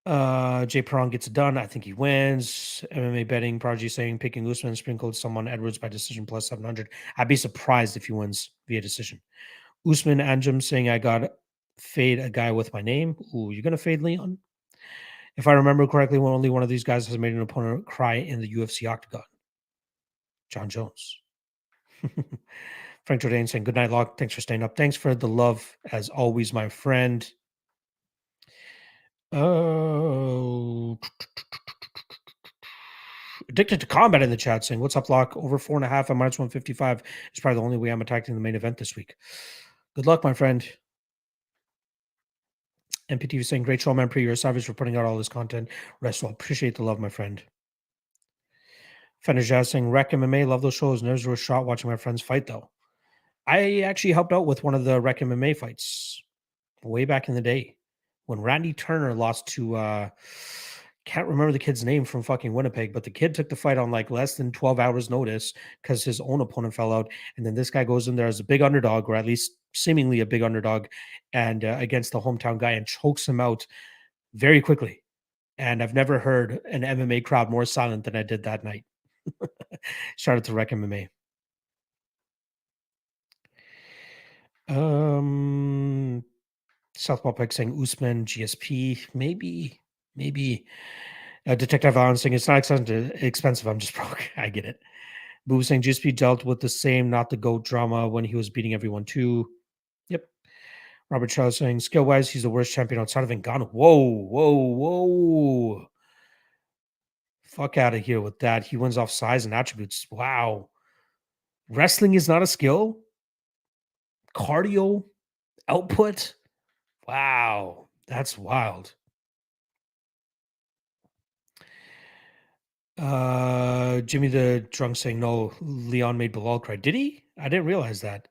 Jay Perron gets it done. I think he wins. MMA betting Prodigy saying picking Usman sprinkled someone Edwards by decision plus 700. I'd be surprised if he wins via decision. Usman Anjum saying I got fade a guy with my name. Ooh, you're gonna fade Leon? If I remember correctly, only one of these guys has made an opponent cry in the UFC octagon. John Jones. Frank Jordan saying good night, Lock. Thanks for staying up. Thanks for the love as always, my friend. Oh, Addicted to Combat in the chat saying, what's up, Lock? Over 4.5 at minus 155 is probably the only way I'm attacking the main event this week. Good luck, my friend. MPTV saying, great show, man. Pre, you're a savage for putting out all this content. Rest well. Appreciate the love, my friend. Fender Jazz saying, Rec MMA, love those shows. Never a shot watching my friends fight, though. I actually helped out with one of the Rec MMA fights way back in the day when Randy Turner lost to can't remember the kid's name from fucking Winnipeg, but the kid took the fight on like less than 12 hours notice because his own opponent fell out. And then this guy goes in there as a big underdog, or at least seemingly a big underdog, and against the hometown guy and chokes him out very quickly. And I've never heard an MMA crowd more silent than I did that night. Shout out to Rec MMA. Southpaw Pike saying Usman, GSP, maybe. Detective Allen saying it's not expensive. I'm just broke. I get it. Boo saying GSP dealt with the same not the GOAT drama when he was beating everyone too. Yep. Robert Shaw saying skill wise, he's the worst champion outside of Ngannou. Whoa. Fuck out of here with that. He wins off size and attributes. Wow. Wrestling is not a skill. Cardio, output. Wow. That's wild. Jimmy the drunk saying no, Leon made Bilal cry. Did he? I didn't realize that.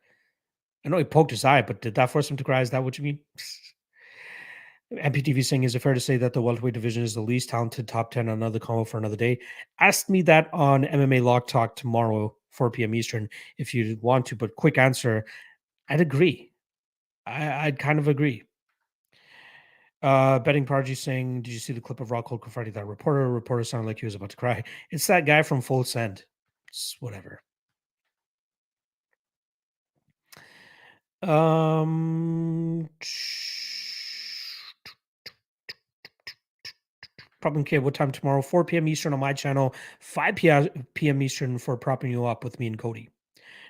I know he poked his eye, but did that force him to cry? Is that what you mean? MPTV saying, is it fair to say that the welterweight division is the least talented top 10 on another combo for another day? Ask me that on MMA Lock Talk tomorrow, 4 p.m. Eastern, if you want to. But quick answer, I'd agree. I'd kind of agree. Betting Prodigy saying, did you see the clip of Rockhold confronting that reporter? Reporter sounded like he was about to cry. It's that guy from Full Send. It's whatever. Problem Kid, what time tomorrow? 4 p.m. Eastern on my channel, 5 p.m. Eastern for propping you up with me and Cody.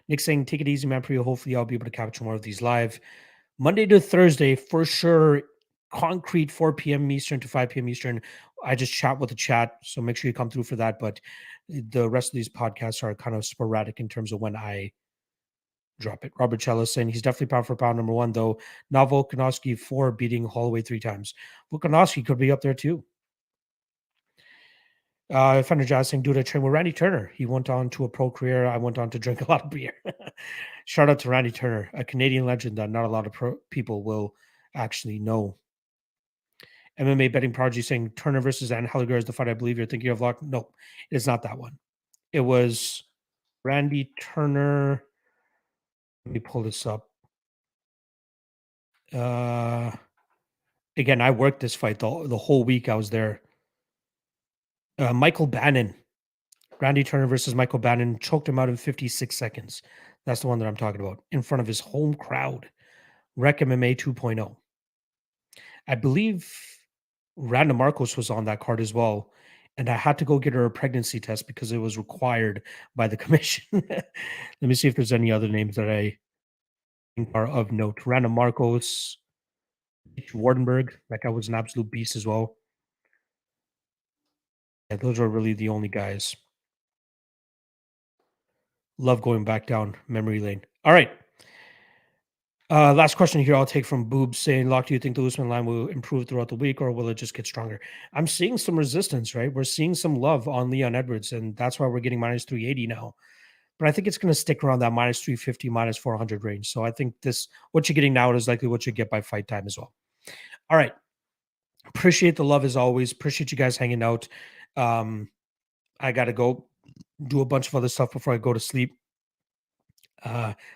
Nick saying, take it easy, man. For you. Hopefully, I'll be able to capture more of these live. Monday to Thursday, for sure. Concrete 4 p.m. Eastern to 5 p.m. Eastern. I just chat with the chat, so make sure you come through for that. But the rest of these podcasts are kind of sporadic in terms of when I drop it. Robert Cello saying he's definitely pound for pound number one, though. Not Volkanovski for beating Holloway 3 times. Volkanovski could be up there too. Fender Jazz saying, dude, I trained with Randy Turner. He went on to a pro career. I went on to drink a lot of beer. Shout out to Randy Turner, a Canadian legend that not a lot of people will actually know. MMA betting prodigy saying Turner versus Angeliger is the fight I believe you're thinking of. Lock. No, it's not that one. It was Randy Turner. Let me pull this up. Again, I worked this fight the whole week I was there. Michael Bannon. Randy Turner versus Michael Bannon choked him out in 56 seconds. That's the one that I'm talking about. In front of his home crowd. Rec MMA 2.0. I believe Randa Marcos was on that card as well. And I had to go get her a pregnancy test because it was required by the commission. Let me see if there's any other names that I think are of note. Randa Marcos, Wardenberg, that guy was an absolute beast as well. Yeah, those are really the only guys. Love going back down memory lane. All right. Last question here I'll take from Boobs saying, Lock, do you think the Usman line will improve throughout the week or will it just get stronger? I'm seeing some resistance, right? We're seeing some love on Leon Edwards, and that's why we're getting minus 380 now. But I think it's going to stick around that minus 350, minus 400 range. So I think what you're getting now is likely what you get by fight time as well. All right. Appreciate the love as always. Appreciate you guys hanging out. I got to go do a bunch of other stuff before I go to sleep.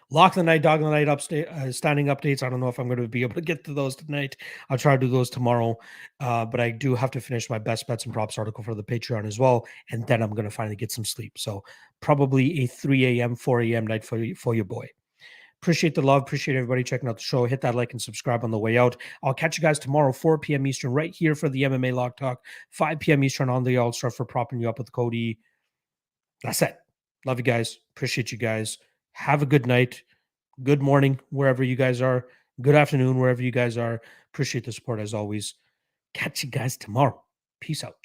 Lock the night, dog of the night, standing updates. I don't know if I'm going to be able to get to those tonight. I'll try to do those tomorrow. But I do have to finish my best bets and props article for the Patreon as well. And then I'm going to finally get some sleep. So probably a 3 a.m., 4 a.m. night for your boy. Appreciate the love. Appreciate everybody checking out the show. Hit that like and subscribe on the way out. I'll catch you guys tomorrow, 4 p.m. Eastern, right here for the MMA Lock Talk, 5 p.m. Eastern on the All-Star for propping you up with Cody. That's it. Love you guys. Appreciate you guys. Have a good night. Good morning, wherever you guys are. Good afternoon, wherever you guys are. Appreciate the support as always. Catch you guys tomorrow. Peace out.